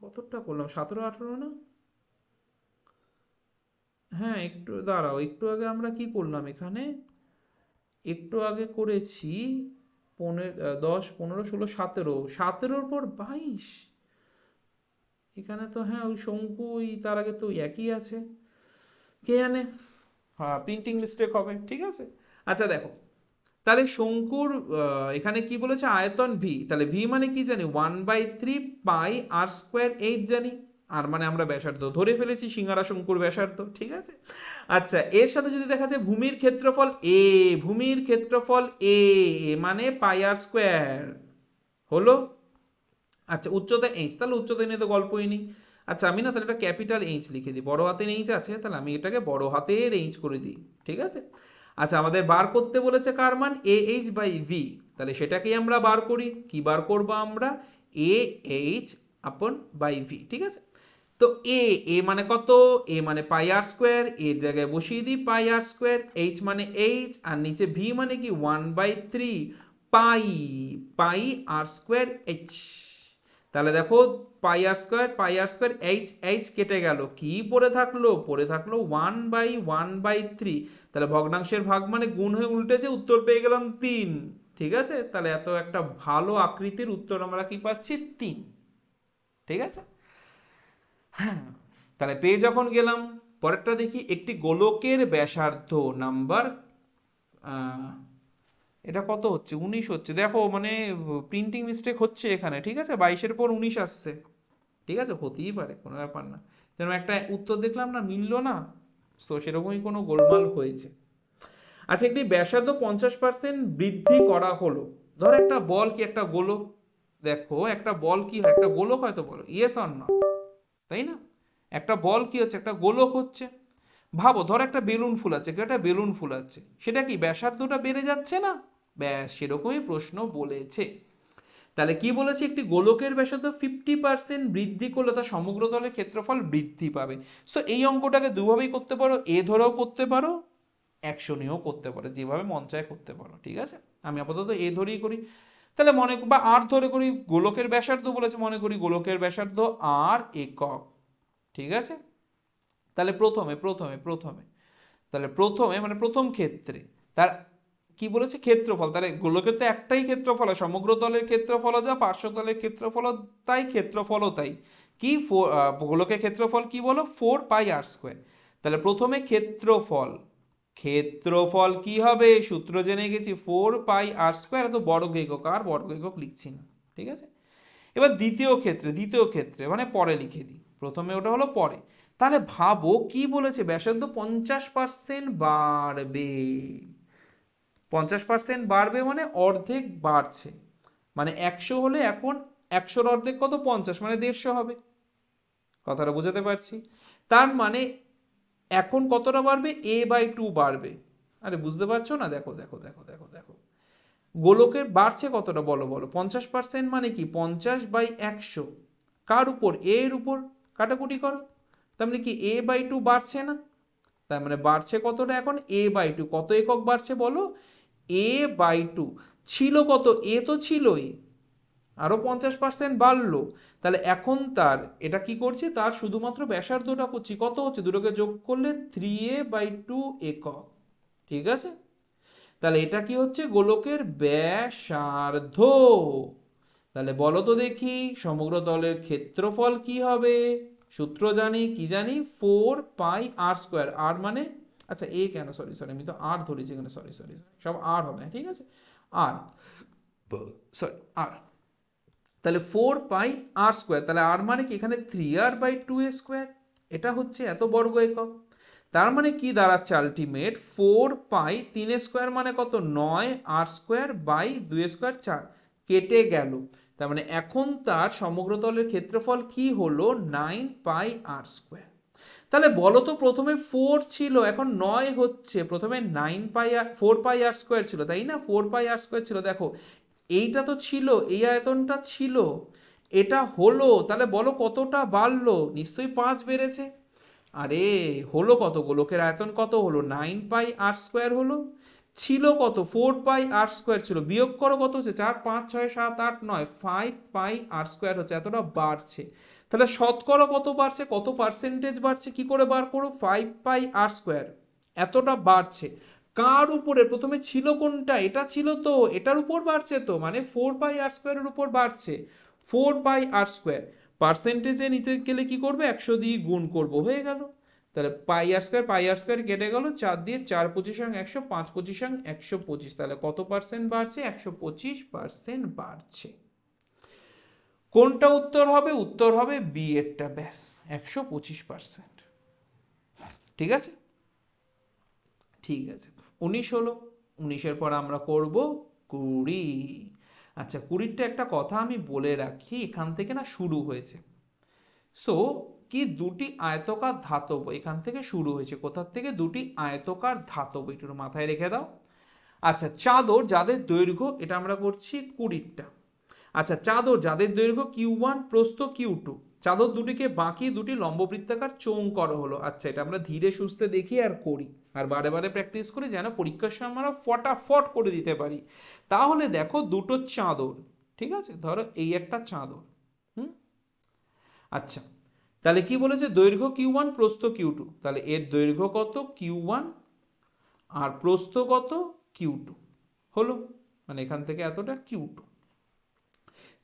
কতটা করলাম, 17-18 না? হ্যাঁ একটু দাঁড়াও, একটু আগে আমরা কি করলাম এখানে, একটু আগে করেছি 10, 15, 16, 17, 17-র পর 22। এখানে তো হ্যাঁ ওই শঙ্কু, ওই তার আগে তো ওই একই আছে, কে জানে। হ্যাঁ প্রিন্টিং মিস্টেক হবে, ঠিক আছে। আচ্ছা দেখো, তাহলে শঙ্কুর এখানে কি বলেছে, আয়তন ভি, তাহলে ভি মানে কি জানি, 1/3 পাই আর স্কোয়ার এইচ জানি। আর মানে আমরা ব্যাসার্ধ ধরে ফেলেছি, সিঙ্গারা শঙ্কুর ব্যাসার্ধ, ঠিক আছে। আচ্ছা এর সাথে যদি দেখা যায় ভূমির ক্ষেত্রফল এ, ভূমির ক্ষেত্রফল এ, এ মানে পাই আর স্কোয়ার হলো। আচ্ছা উচ্চতা এইচ, তাহলে উচ্চতা নিয়ে তো গল্পই নেই। আচ্ছা আমি না তাহলে এটা ক্যাপিটাল এইচ লিখে দিই, বড় হাতের এইচ আছে, তাহলে আমি এটাকে বড় হাতের এইচ করে দিই, ঠিক আছে। আচ্ছা আমাদের বার করতে বলেছে কার মান, এ এইচ বাই ভি, তাহলে সেটাকেই আমরা বার করি। কি বার করবো আমরা, এ এইচ আপন বাই ভি, ঠিক আছে। তো এ, এ মানে কত, এ মানে পাই আর স্কোয়ার, এর জায়গায় বসিয়ে দিই পাই আর স্কোয়ার, এইচ মানে এইচ, আর নিচে ভি মানে কি 1/3 পাই, পাই আর স্কোয়ার এইচ। তাহলে দেখো পাই আর স্কোয়ার এইচ, এইচ কেটে গেল, কি পড়ে থাকলো, পড়ে থাকলো 1/1/3। তাহলে ভগ্নাংশের ভাগ মানে গুণ হয়ে উল্টেছে, উত্তর পেয়ে গেলাম 3। ঠিক আছে, তাহলে এত একটা ভালো আকৃতির উত্তর আমরা কি পাচ্ছি, 3। ঠিক আছে, তাহলে পেয়ে যখন গেলাম, পরেরটা দেখি, একটি গোলকের ব্যাসার্ধ নাম্বার, এটা কত হচ্ছে, 19 হচ্ছে। দেখো মানে প্রিন্টিং মিস্টেক হচ্ছে এখানে, ঠিক আছে, 22-এর পর 19 আসছে। ঠিক আছে, হতেই পারে, কোনো ব্যাপার না। যেন একটা উত্তর দেখলাম না, মিললো না, তো সেরকমই কোনো গোলমাল হয়েছে। আচ্ছা একটি ব্যাসার্ধ 50% বৃদ্ধি করা হলো। ধর একটা বল কি একটা গোলক, দেখো একটা বল কি হয়, একটা গোলক হয়তো, বলো ইয়েস অর না, তাই না? একটা বল কি হচ্ছে, একটা গোলক হচ্ছে। ভাবো ধর একটা বেলুন ফুল আছে, কেউ একটা বেলুন ফুল আছে, সেটা কি ব্যাসার্ধটা বেড়ে যাচ্ছে না? ব্যাস সেরকমই প্রশ্ন বলেছে। তাহলে কি বলেছে, একটি গোলকের ব্যাসার্ধ 50% বৃদ্ধি করলে তার সমগ্র তলের ক্ষেত্রফল বৃদ্ধি পাবে। সো এই অঙ্কটাকে দুভাবেই করতে পারো, এ ধরেও করতে পারো, অ্যাকশন নিয়েও করতে পারো, যেভাবে মন চায় করতে পারো, ঠিক আছে। আমি আপাতত এ ধরেই করি। তাহলে মনে বা আর ধরে করি, গোলকের ব্যাসার্ধ বলেছে, মনে করি গোলকের ব্যাসার্ধ আর একক, ঠিক আছে। তাহলে প্রথমে তাহলে প্রথমে মানে প্রথম ক্ষেত্রে তার কি বলেছে, ক্ষেত্রফল, তাহলে গোলকের তো একটাই ক্ষেত্রফল হয়, সমগ্র তলের ক্ষেত্রফল যা, পার্শ্বতলের ক্ষেত্রফল তাই, ক্ষেত্রফলও তাই। কি গোলকের ক্ষেত্রফল কি বলো, 4 পাই আর স্কোয়ার। তাহলে প্রথমে ক্ষেত্রফল, ক্ষেত্রফল কি হবে, সূত্র জেনে গেছি 4 পাই আর স্কোয়ার, এত বর্গ একক, আর বর্গ একক লিখছি না, ঠিক আছে। এবার দ্বিতীয় ক্ষেত্রে মানে পরে লিখে দিই, প্রথমে ওটা হলো পরে। তাহলে ভাবো কি বলেছে, ব্যাসার্ধ 50% বাড়বে। 50% বাড়বে মানে অর্ধেক বাড়ছে, মানে 100 হলে এখন 100-র অর্ধেক কত, 50, মানে 150 হবে। কথাটা বুঝাতে পারছি? তার মানে এখন কতটা বাড়বে, a/2 বাড়বে। আরে বুঝতে পারছো না, দেখো দেখো দেখো দেখো দেখো, গোলকের বাড়ছে কতটা, বলো বলো, 50% মানে কি 50/100, কার উপর, এর উপর, কাটাকুটি করো। তার মানে কি a/2 বাড়ছে না, তার মানে বাড়ছে কতটা, এখন a/2, কত একক বাড়ছে বলো, a/2। ছিল কত, এ তো ছিলই, আরো 50% বাড়লো। তাহলে এখন তার এটা কি করছে, তার শুধুমাত্র ব্যাসার্ধটা করছি, কত হচ্ছে, দুটোকে যোগ করলে 3a/2 একক, ঠিক আছে। তাহলে এটা কি হচ্ছে, গোলকের ব্যাসার্ধ। তাহলে বলো তো দেখি, সমগ্র তলের ক্ষেত্রফল কি হবে, সূত্র জানি, কি জানি, 4 পাই আর স্কোয়ার, আর মানে, আচ্ছা এ কেন, সরি সরি, আমি তো আর ধরেছি এখানে, সরি সরি, সব আর হবে, ঠিক আছে, আর, সরি আর। তাহলে 4 পাই আর স্কোয়ার, তাহলে আর মানে কি এখানে 3r/2 স্কোয়ার, এটা হচ্ছে এত বর্গ একক। তার মানে কি দাঁড়াচ্ছে আলটিমেট, 4 পাই 3 স্কোয়ার মানে কত, 9 আর স্কোয়ার বাই 2 স্কোয়ার 4, কেটে গেল, তার মানে এখন তার সমগ্র তলের ক্ষেত্রফল কি হলো 9πr²। তাহলে বলো তো প্রথমে 4 ছিল, এখন 9 হচ্ছে, প্রথমে 4πr² ছিল তাই না, 4πr² ছিল। দেখো এইটা তো ছিল, এই আয়তনটা ছিল, এটা হলো, তাহলে বলো কতটা বাড়লো, নিশ্চয়ই 5 বেড়েছে। আরে হলো কত, গোলকের আয়তন কত হলো 9πr² হলো, ছিল কত 4πr² ছিল, বিয়োগ করো কত হচ্ছে 4 5 6 7 8 9, 5πr² হচ্ছে, এতটা বাড়ছে। তাহলে শতকরা কত বাড়ছে, কত পার্সেন্টেজ বাড়ছে, কি করে বার করো, 5πr², এতটা বাড়ছে। কার উপরে, প্রথমে ছিল কোনটা, এটা ছিল তো, এটার উপর বাড়ছে তো, মানে 4πr² এর উপর বাড়ছে। 4πr², পার্সেন্টেজে নিতে গেলে কি করবে, 100 দিয়ে গুণ করব, হয়ে গেল। তাহলে পাই আর স্কোয়ার কেটে গেল, 4 দিয়ে 4 25 100, 5 25 125, তাহলে কত পার্সেন্ট বাড়ছে, 125% বাড়ছে। কোনটা উত্তর হবে, উত্তর হবে বি এরটা, ব্যাস 125%। ঠিক আছে, ঠিক আছে। 19 হলো, 19-এর পর আমরা করব 20। আচ্ছা 20টা একটা কথা আমি বলে রাখি, এখান থেকে না শুরু হয়েছে। সো কি দুটি আয়তকার ধাতব এখান থেকে শুরু হয়েছে, কোথার থেকে, দুটি আয়তকার ধাতব, একটু মাথায় রেখে দাও। আচ্ছা চাদর যাদের দৈর্ঘ্য, এটা আমরা করছি 20টা। আচ্ছা চাদর যাদের দৈর্ঘ্য Q1 প্রস্থ Q2, চাদর দুটিকে বাঁকিয়ে দুটি লম্ববৃত্তাকার চোঙ করা হলো। আচ্ছা এটা আমরা ধীরে সুস্থে দেখি আর করি, আর বারে বারে প্র্যাকটিস করি, যেন পরীক্ষার সময় আমরা ফটাফট করে দিতে পারি। তাহলে দেখো দুটো চাদর, ঠিক আছে, ধরো এই একটা চাদর, হুম, আচ্ছা তাহলে কি বলেছে, দৈর্ঘ্য Q1 প্রস্থ Q2, তাহলে এর দৈর্ঘ্য কত Q1 আর প্রস্থ কত Q2 হলো, মানে এখান থেকে এতটা Q2।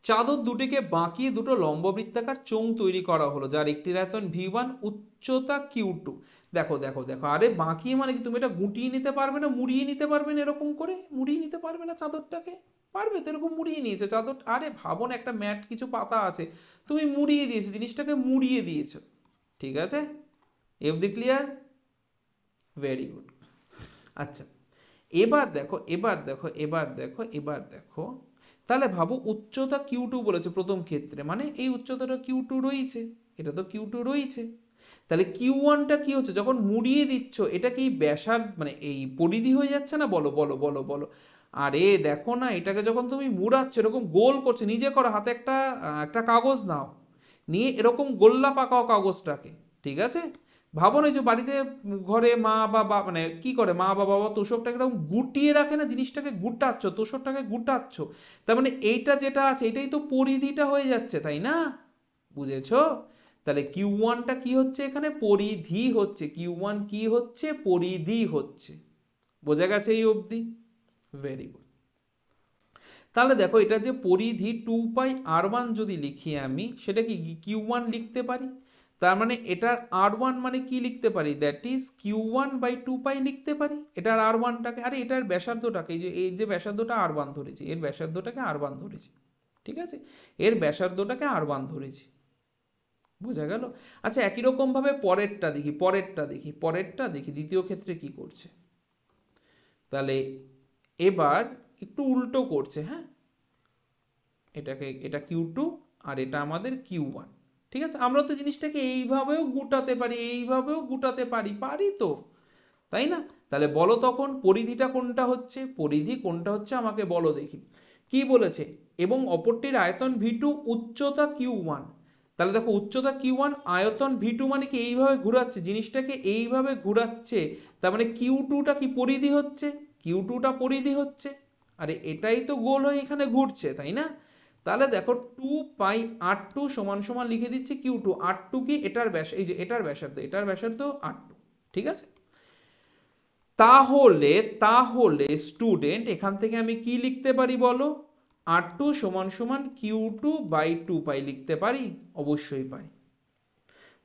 চাদর দুটিকে বাঁকিয়ে দুটো লম্ববৃত্তাকার চোঙ তৈরি করা হলো, যার একটির আয়তন V1, উচ্চতা Q2। দেখো দেখো দেখো, আরে বাঁকিয়ে মানে কি, তুমি এটা গুটিয়ে নিতে পারবে না, মুড়িয়ে নিতে পারবে না, এরকম করে মুড়িয়ে নিতে পারবে না চাদরটাকে, পারবে তো, এরকম মুড়িয়ে নিয়েছো চাদর, আরে ভাবো না একটা ম্যাট কিছু পাতা আছে, তুমি মুড়িয়ে দিয়েছো, জিনিসটাকে মুড়িয়ে দিয়েছো, ঠিক আছে, এফ দি ক্লিয়ার, ভেরি গুড। আচ্ছা এবার দেখো, এবার দেখো, এবার দেখো, এবার দেখো, তাহলে ভাবো উচ্চতা Q2 বলেছে প্রথম ক্ষেত্রে, মানে এই উচ্চতাটা Q2 রয়েছে, এটা তো Q2 রয়েছে। তাহলে Q1টা কি হচ্ছে, যখন মুড়িয়ে দিচ্ছ এটা কি ব্যাসার্ধ, মানে এই পরিধি হয়ে যাচ্ছে না, বলো বলো বলো বলো। আরে দেখো না, এটাকে যখন তুমি মুড়াচ্ছ এরকম গোল করছো, নিজে করো, হাতে একটা একটা কাগজ নাও, নিয়ে এরকম গোল্লা পাকাও কাগজটাকে, ঠিক আছে, ভাবো না যে বাড়িতে ঘরে মা বা মানে কি করে, মা বা বাবা তোষকটাকে এরকম গুটিয়ে রাখে না, জিনিসটাকে গুটাচ্ছ, তোষকটাকে গুটাচ্ছ, তার মানে এইটা যেটা আছে এটাই তো পরিধিটা হয়ে যাচ্ছে, তাই না, বুঝেছো। তাহলে Q1টা কি হচ্ছে, এখানে পরিধি হচ্ছে, Q1 কি হচ্ছে, পরিধি হচ্ছে, বোঝা গেছে এই অবধি, ভেরি গুড। তাহলে দেখো এটা যে পরিধি 2πr1 যদি লিখি আমি, সেটা কি Q1 লিখতে পারি, তার মানে এটার R1 মানে কি লিখতে পারি, দ্যাট ইজ Q1/2π লিখতে পারি এটার R1টাকে, আরে এটার ব্যাসার্ধটাকে, এই যে ব্যাসার্ধটা R1 ধরেছি, এর ব্যাসার্ধটাকে R1 ধরেছি, ঠিক আছে, এর ব্যাসার্ধটাকে R1 ধরেছি, বোঝা গেল। আচ্ছা একই রকম ভাবে পরেরটা দেখি, পরেরটা দেখি দ্বিতীয় ক্ষেত্রে কি করছে। তাহলে এবার একটু উল্টো করছে, হ্যাঁ, এটা Q2 আর এটা আমাদের Q1, ঠিক আছে, আমরা তো জিনিসটাকে এইভাবেও গুটাতে পারি, এইভাবেও গুটাতে পারি, পারি তো, তাই না। তাহলে বলো তখন পরিধিটা কোনটা হচ্ছে, পরিধি কোনটা হচ্ছে আমাকে বলো দেখি। কি বলেছে, এবং অপরটির আয়তন V2, উচ্চতা Q1, তাহলে দেখো উচ্চতা Q1, আয়তন V2, মানে কি এইভাবে ঘুরাচ্ছে জিনিসটাকে, এইভাবে ঘুরাচ্ছে, তার মানে Q2টা কি পরিধি হচ্ছে, Q2টা পরিধি হচ্ছে, আরে এটাই তো গোল হয়ে এখানে ঘুরছে, তাই না। তাহলে দেখো 2πr2 সমান সমান লিখে দিচ্ছি Q2, R2 কি এটার ব্যাস, এই যে এটার ব্যাসার্ধ, এটার ব্যাসার্ধ R2, ঠিক আছে। তাহলে তাহলে স্টুডেন্ট এখান থেকে আমি কি লিখতে পারি বলো, R2 সমান সমান Q2/2π লিখতে পারি, অবশ্যই পারি।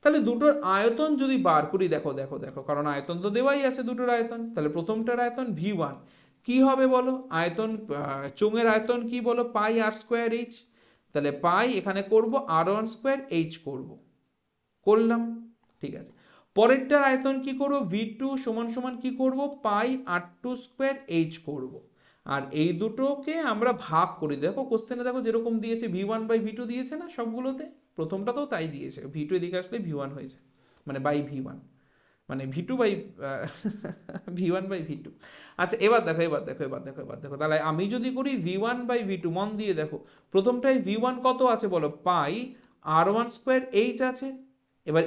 তাহলে দুটোর আয়তন যদি বার করি, দেখো দেখো দেখো, কারণ আয়তন তো দেওয়াই আছে দুটোর আয়তন, তাহলে প্রথমটার আয়তন V1 কি হবে বলো, আয়তন চোঙের আয়তন কি বলো, πr²h, তাহলে পাই এখানে করব r1²h করব, করলাম, ঠিক আছে। পরেরটার আয়তন কি করব, V2 সমান সমান কি করব, πr2²h করব। আর এই দুটোকে আমরা ভাগ করি। দেখো কোশ্চেনে দেখো যেরকম দিয়েছে v1/v2 দিয়েছে না সবগুলোতে, প্রথমটাতেও তাই দিয়েছে, v2 এদিকে আসলে v1 হয়েছে, মানে বাই v1, মানে v2 বাই v1/v2। আচ্ছা এবার দেখো তাহলে আমি যদি করি v1/v2, মন দিয়ে দেখো, প্রথমটায় v1 কত আছে বলো, পাই r1² h আছে। এবার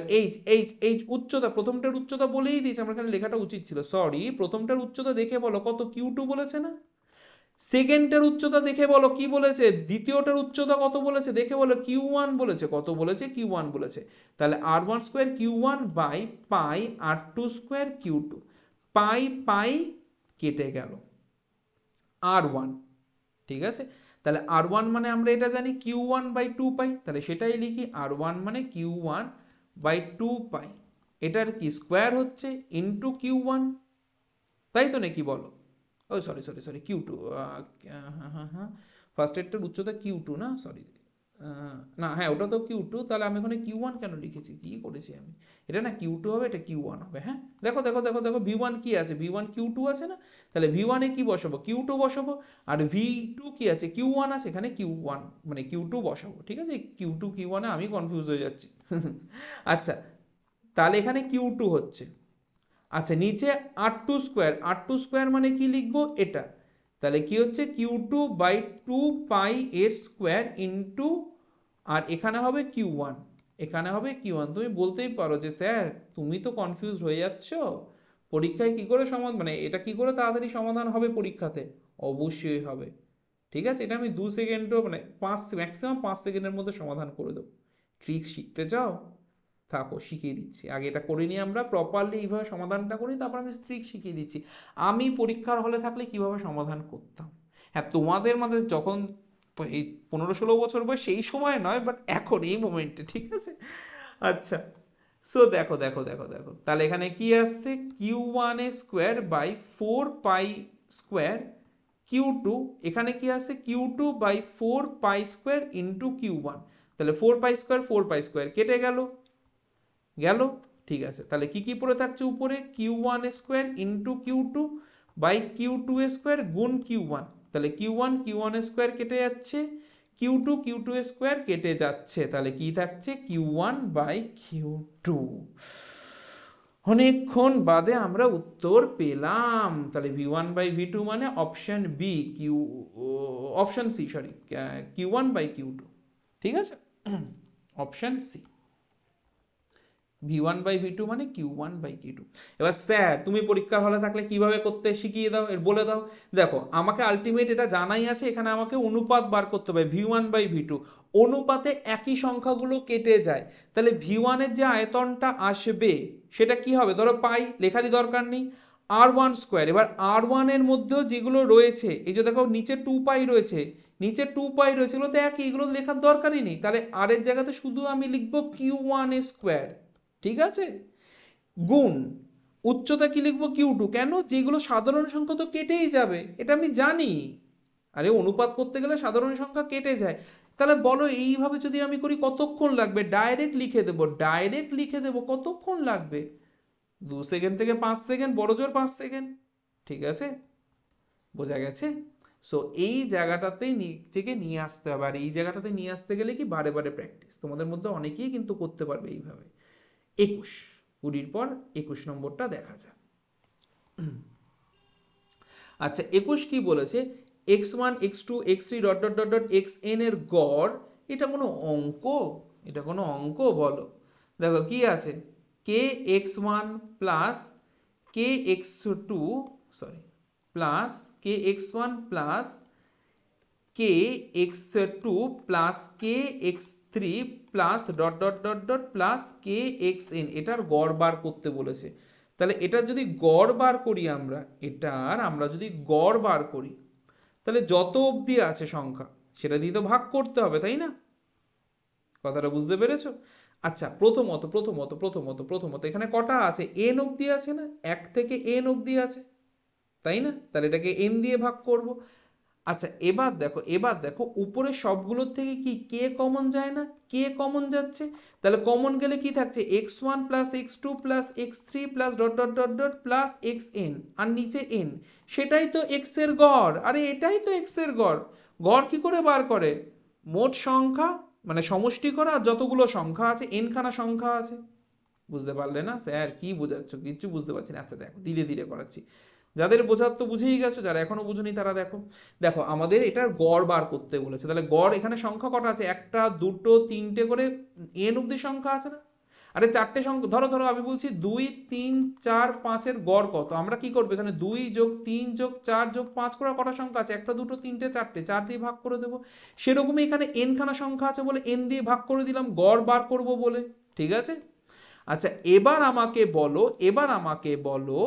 h উচ্চতা, প্রথমটার উচ্চতা বলেই দিয়েছে, আমার এখানে লেখাটা উচিত ছিল, সরি, প্রথমটার উচ্চতা দেখে বলো কত, q2 বলেছে না। সেকেন্ডের উচ্চতা দেখে বলো কি বলেছে, দ্বিতীয়টার উচ্চতা কত বলেছে দেখে বলো, q1 বলেছে, কত বলেছে, q1 বলেছে। তাহলে r1² q1 by pi r2² q2, পাই পাই কেটে গেল r1, ঠিক আছে। তাহলে r1 মানে আমরা এটা জানি q1/2 পাই, তাহলে সেটাই লিখি, r1 মানে q1/2 পাই, এটার কি স্কোয়ার হচ্ছে ইন্টু q1, তাই তো নাকি বলো, ও সরি Q2, হ্যাঁ ফার্স্ট এডটার উচ্চতা Q2 না, সরি, না হ্যাঁ ওটা তো Q2, তাহলে আমি ওখানে Q1 কেন লিখেছি, কি করেছি আমি, এটা না Q2 হবে, এটা Q1 হবে। হ্যাঁ দেখো V1 কি আছে, V1 Q2 আছে না, তাহলে V1 এ কি বসাবো, Q2 বসাবো, আর V2 কি আছে, Q1 আছে, এখানে Q1 মানে Q2 বসাবো, ঠিক আছে। Q2 Q1 এ আমি কনফিউজ হয়ে যাচ্ছি। আচ্ছা তাহলে এখানে Q2 হচ্ছে, আচ্ছা নিচে r2² মানে কি লিখবো, এটা, তাহলে কি হচ্ছে q2/2 পাই এর স্কোয়ার ইন্টু, আর এখানে হবে q1, এখানে হবে q1। তুমি বলতেই পারো যে স্যার তুমি তো কনফিউজ হয়ে যাচ্ছ, পরীক্ষায় কি করে সমাধান, মানে এটা কি করে তাড়াতাড়ি সমাধান হবে পরীক্ষাতে, অবশ্যই হবে, ঠিক আছে। এটা আমি 2 সেকেন্ডও, মানে 5 ম্যাক্সিমাম 5 সেকেন্ডের মধ্যে সমাধান করে দেবো। ট্রিক্স শিখতে চাও, থাকো শিখিয়ে দিচ্ছি, আগে এটা করে নিই আমরা প্রপারলি, এইভাবে সমাধানটা করি, তারপর আমি ট্রিক শিখিয়ে দিচ্ছি। আমি পরীক্ষার হলে থাকলে কিভাবে সমাধান করতাম, হ্যাঁ তোমাদের মধ্যে যখন এই 15-16 বছর বয়স সেই সময় নয়, বাট এখন এই মোমেন্টে, ঠিক আছে। আচ্ছা সো দেখো তাহলে এখানে কি আসছে, q1² by 4 pi square q2, এখানে কি আসছে q2/4 পাই স্কোয়ার ইন্টু q1, তাহলে 4 পাই স্কোয়ার কেটে গেল, ঠিক আছে। তাহলে কি কি পড়ে থাকছে উপরে, q1² into q2 by q2² গুণ q1, তাহলে q1 কেটে যাচ্ছে, q2 কেটে যাচ্ছে, তাহলে কি থাকছে q1/q2। অনেকক্ষণ বাদে আমরা উত্তর পেলাম, তাহলে v1/v2 মানে option B, option C, sorry, q1/q2, ঠিক আছে, অপশন সি, v1/v2 মানে q1/q2। এবার স্যার তুমি পরীক্ষার হলে থাকলে কিভাবে করতে শিখিয়ে দাও, এর বলে দাও। দেখো আমাকে আলটিমেট এটা জানাই আছে, এখানে আমাকে অনুপাত বার করতে হবে v1/v2, অনুপাতে একই সংখ্যাগুলো কেটে যায়, তাহলে v1 এর যে আয়তনটা আসবে সেটা কি হবে, ধরো পাই, লেখারই দরকার নেই, r1², এবার r1 এর মধ্যেও যেগুলো রয়েছে, এই যে দেখো নিচে 2 পাই রয়েছে, এগুলো তো একই, এগুলো লেখার দরকারই নেই, তাহলে আর এর জায়গাতে শুধু আমি লিখবো q1², ঠিক আছে, গুণ উচ্চতা কি লিখবো q2, কেন, যেগুলো সাধারণ সংখ্যা তো কেটেই যাবে, এটা আমি জানি, আরে অনুপাত করতে গেলে সাধারণ সংখ্যা কেটে যায়। তাহলে বলো এইভাবে যদি আমি করি কতক্ষণ লাগবে, ডাইরেক্ট লিখে দেবো, কতক্ষণ লাগবে, 2 সেকেন্ড থেকে 5 সেকেন্ড, বড় জোর 5 সেকেন্ড, ঠিক আছে, বোঝা গেছে। সো এই জায়গাটাতেই নিজেকে নিয়ে আসতে হবে, আর এই জায়গাটাতে নিয়ে আসতে গেলে কি বারে বারে প্র্যাকটিস, তোমাদের মধ্যে অনেকেই কিন্তু করতে পারবে এইভাবে। 21, 20-র পর 21 নম্বরটা দেখা যাক। আচ্ছা 21 কি বলেছে, x1 x2 x3 dot dot dot dot xn এর গড়, এটা কোনো অঙ্ক, বলো। দেখো কি আছে, k x1 plus k x2, sorry, plus k x1 plus k x2 plus k x3 plus dot dot dot dot plus k xn, এটার গড় বার করতে বলেছে। তাহলে এটার যদি গড় বার করি আমরা যদি গড় বার করি, তাহলে যত অবধি আছে সংখ্যা সেটা দিয়ে তো ভাগ করতে হবে, তাই না, কথাটা বুঝতে পেরেছো। আচ্ছা প্রথমত এখানে কটা আছে, n অবধি আছে না, 1 থেকে n অবধি আছে, তাই না, তাহলে এটাকে n দিয়ে ভাগ করব। আচ্ছা এবার দেখো উপরে সবগুলোর থেকে কি কে কমন যায় না, কে কমন যাচ্ছে, তাহলে কমন গেলে কি থাকছে x1 plus x2 plus x3 plus dot dot dot dot plus xn, আর নিচে n, সেটাই তো x এর গড়। আরে এটাই তো x এর গড়। গড় কি করে বার করে, মোট সংখ্যা মানে সমষ্টি করা, আর যতগুলো সংখ্যা আছে n খানা সংখ্যা আছে। বুঝতে পারলে না স্যার কি বোঝাচ্ছ, কিচ্ছু বুঝতে পারছি না। আচ্ছা দেখো ধীরে ধীরে করাচ্ছি, যাদের বোঝার তো বুঝেই গেছো, যারা এখনো বুঝুনি তারা দেখো। দেখো আমাদের এটার গড় বার করতে বলেছে, তাহলে গড় এখানে সংখ্যা কটা আছে, একটা দুটো তিনটে করে এন অব্দি সংখ্যা আছে না। আরে চারটে সংখ্যা ধরো, আমি বলছি 2 3 4 5 এর গড় কত, আমরা কি করবো এখানে 2 + 3 + 4 + 5 করে কটা সংখ্যা আছে, একটা দুটো তিনটে চারটে, 4 দিয়ে ভাগ করে দেবো। সেরকমই এখানে এন খানা সংখ্যা আছে বলে এন দিয়ে ভাগ করে দিলাম গড় বার করব বলে, ঠিক আছে। আচ্ছা এবার আমাকে বলো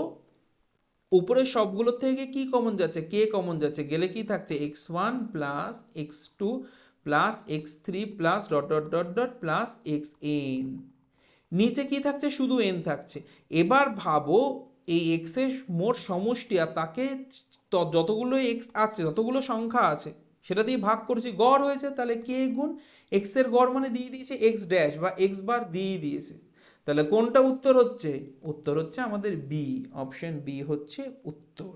উপরের সবগুলোর থেকে কি কমন যাচ্ছে, কে কমন যাচ্ছে, গেলে কি থাকছে x1 plus x2 plus x3 plus dot dot dot dot plus xn, নিচে কি থাকছে শুধু n থাকছে। এবার ভাবো এই x এর মোট সমষ্টি, আর তাকে যতগুলো x আছে যতগুলো সংখ্যা আছে সেটা দিয়ে ভাগ করেছি, গড় হয়েছে, তাহলে কে গুণ x এর গড় মানে দিয়ে দিয়েছে x ড্যাশ বা x বার দিয়ে দিয়েছে। তাহলে কোনটা উত্তর হচ্ছে, উত্তর হচ্ছে আমাদের বি, অপশন বি হচ্ছে উত্তর,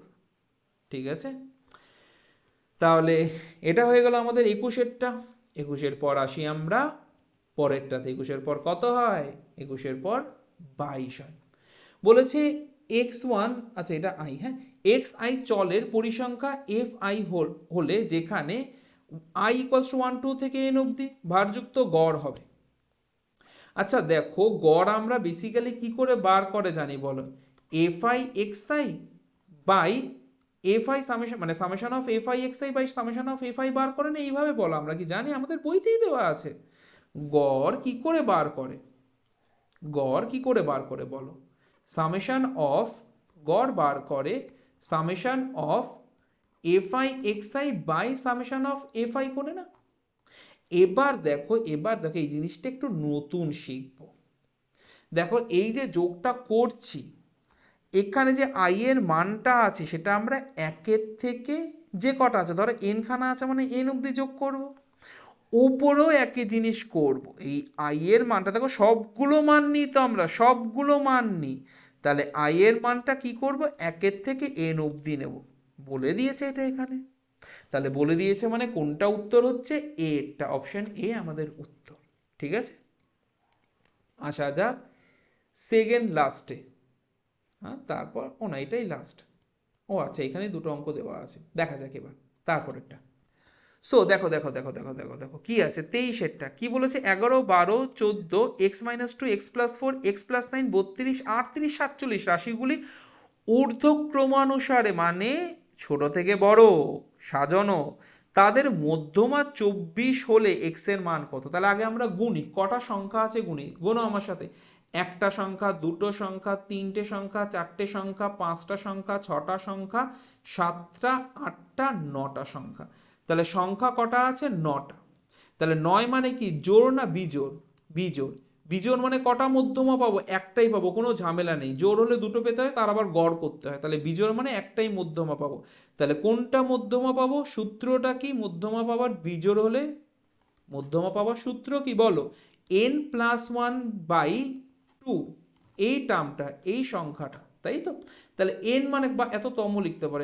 ঠিক আছে। তাহলে এটা হয়ে গেল আমাদের 21-এরটা। 21-এর পর আসি আমরা পরেরটাতে। 21-এর পর কত হয়, 21-এর পর 22 হয়। বলেছে x1, আচ্ছা এটা i, হ্যাঁ, xi চলের পরিসংখ্যা fi হলে যেখানে i = 1 2 থেকে n অবধি ভারযুক্ত গড় হবে। আচ্ছা দেখো গড় আমরা বেসিক্যালি কি করে বার করে জানি বলো, fi xi by fi summation, মানে summation of fi xi by summation of fi বার করে না, এইভাবে বলো, আমরা কি জানি, আমাদের বইতেই দেওয়া আছে। গড় কি করে বার করে, গড় কি করে বার করে বলো, সামেশন অফ, গড় বার করে summation of fi xi by summation of fi করে না। এবার দেখো এই জিনিসটা একটু নতুন শিখবো। দেখো এই যে যোগটা করছি, এখানে যে আই এর মানটা আছে সেটা আমরা একের থেকে যে কটা আছে, ধরো এন খানা আছে মানে এন অব্দি যোগ করব, উপরেও একই জিনিস করব। এই আই এর মানটা দেখো সবগুলো মান নিই, তো আমরা সবগুলো মান নিই, তাহলে আই এর মানটা কি করব, একের থেকে এন অব্দি নেব, বলে দিয়েছে এটা এখানে। তাহলে বলে দিয়েছে মানে কোনটা উত্তর হচ্ছে, এটা অপশন এ আমাদের উত্তর, ঠিক আছে। আসা যাক সেকেন্ড লাস্টে, হ্যাঁ তারপর না এটাই লাস্ট, ও আচ্ছা এখানে দুটো অঙ্ক দেওয়া আছে, দেখা যাক এবার তারপরেরটা। সো দেখো কি আছে 23-এরটা, কি বলেছে 11 12 14 x-2 x+4 x+9 32 38 47 রাশিগুলি ঊর্ধ্বক্রমানুসারে মানে ছোট থেকে বড় সাজানো, তাদের মধ্যমা 24 হলে x এর মান কত। তাহলে আগে আমরা গুনি কটা সংখ্যা আছে, গুনি, গুনো আমার সাথে, একটা সংখ্যা, দুটো সংখ্যা, তিনটে সংখ্যা, চারটে সংখ্যা, পাঁচটা সংখ্যা, ছটা সংখ্যা, সাতটা, আটটা, নটা সংখ্যা। তাহলে সংখ্যা কটা আছে, নটা। তাহলে 9 মানে কি জোড় না বিজোড়, বিজোড়। বিজোড় মানে কটা মধ্যমা পাবো, একটাই পাবো, কোনো ঝামেলা নেই। জোড় হলে দুটো পেতে হয়, তার আবার গড় করতে হয়, তাহলে বিজোড় মানে একটাই মধ্যমা পাবো। তাহলে কোনটা মধ্যমা পাবো, সূত্রটা কি মধ্যমা পাবার, বিজোড় হলে মধ্যমা পাবার সূত্র কি বলো, n+1/2, এই টার্মটা, এই সংখ্যাটা, তাই তো। তাহলে n মানে বা এততম লিখতে পারে,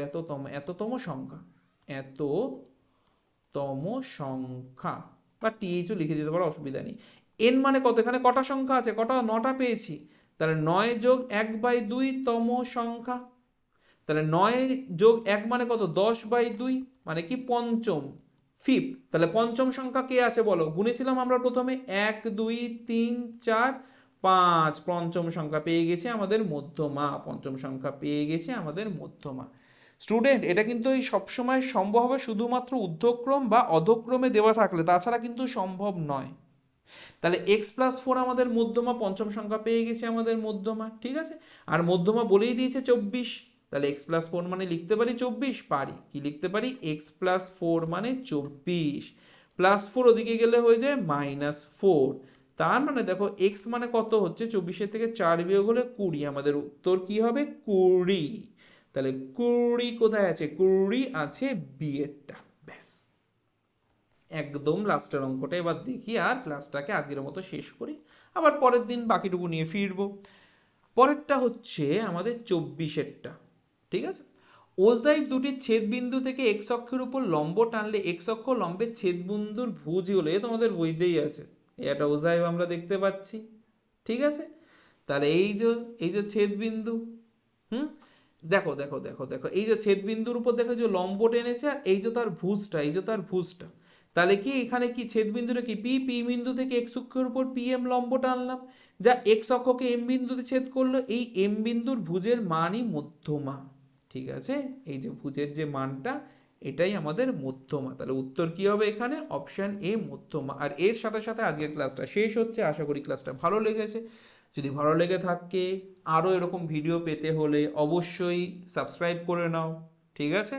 এততম সংখ্যা, এততম সংখ্যা, বা টিএইচও লিখে দিতে পারো, অসুবিধা নেই। এন মানে কত, এখানে কটা সংখ্যা আছে, কটা, নটা পেয়েছি, তাহলে 9+1/2 তম সংখ্যা। তাহলে 9+1 মানে কত, 10/2, মানে কি পঞ্চম, ফিফথ। তাহলে পঞ্চম সংখ্যা কে আছে বলো, গুনেছিলাম আমরা প্রথমে 1 2 3 4 5, পঞ্চম সংখ্যা পেয়ে গেছে আমাদের মধ্যমা, পঞ্চম সংখ্যা পেয়ে গেছে আমাদের মধ্যমা। স্টুডেন্ট এটা কিন্তু এই সবসময় সম্ভব হবে শুধুমাত্র ঊর্ধ্বক্রম বা অধক্রমে দেওয়া থাকলে, তাছাড়া কিন্তু সম্ভব নয়। তাহলে x+4 আমাদের মধ্যমা, পঞ্চম সংখ্যা পেয়ে গেছে আমাদের মধ্যমা, ঠিক আছে। আর মধ্যমা বলেই দিয়েছে 24, তাহলে x+4 মানে লিখতে পারি 24, পারি কি লিখতে পারি, x+4 মানে 24, +4 ওদিকে গেলে হয়ে যায় -4। তার মানে দেখো x মানে কত হচ্ছে, 24 থেকে 4 বিয়োগ হলে 20, আমাদের উত্তর কি হবে 20। তাহলে 20 কোথায় আছে, 20 আছে বি এরটা। ব্যাস, একদম লাস্টের অঙ্কটা এবার দেখি, আর ক্লাসটাকে আজকের মতো শেষ করি, আবার পরের দিন বাকিটুকু নিয়ে ফিরবো। পরেরটা হচ্ছে আমাদের 24-এরটা, ঠিক আছে। ওজাইভ দুটি ছেদবিন্দু থেকে এক্স অক্ষের উপর লম্ব টানলে এক্স অক্ষ লম্বের ছেদবিন্দুর ভুজ হলো, এ তোমাদের বইতেই আছে, এটা ওজাইভ আমরা দেখতে পাচ্ছি, ঠিক আছে। তাহলে এই যে ছেদবিন্দু, হুম, দেখো দেখো দেখো দেখো, এই যে ছেদবিন্দুর উপর দেখো যে লম্ব টেনেছে, আর এই যে তার ভুজটা, এই যে তার ভুজটা, তাহলে কি এখানে কি ছেদবিন্দুটা কি পি, পি বিন্দু থেকে এক্স অক্ষের উপর পি এম লম্ব টানলাম, যা এক্স অক্ষকে এম বিন্দুতে ছেদ করলো, এই এম বিন্দুর ভুজের মানই মধ্যমা, ঠিক আছে। এই যে ভুজের যে মানটা, এটাই আমাদের মধ্যমা, তাহলে উত্তর কি হবে এখানে, অপশন এ মধ্যমা। আর এর সাথে সাথে আজকের ক্লাসটা শেষ হচ্ছে, আশা করি ক্লাসটা ভালো লেগেছে। যদি ভালো লেগে থাকে, আরও এরকম ভিডিও পেতে হলে অবশ্যই সাবস্ক্রাইব করে নাও, ঠিক আছে।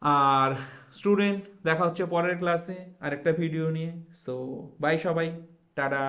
আর স্টুডেন্ট, দেখা হচ্ছে পরের ক্লাসে আরেকটা ভিডিও নিয়ে। সো বাই সবাই, টাটা।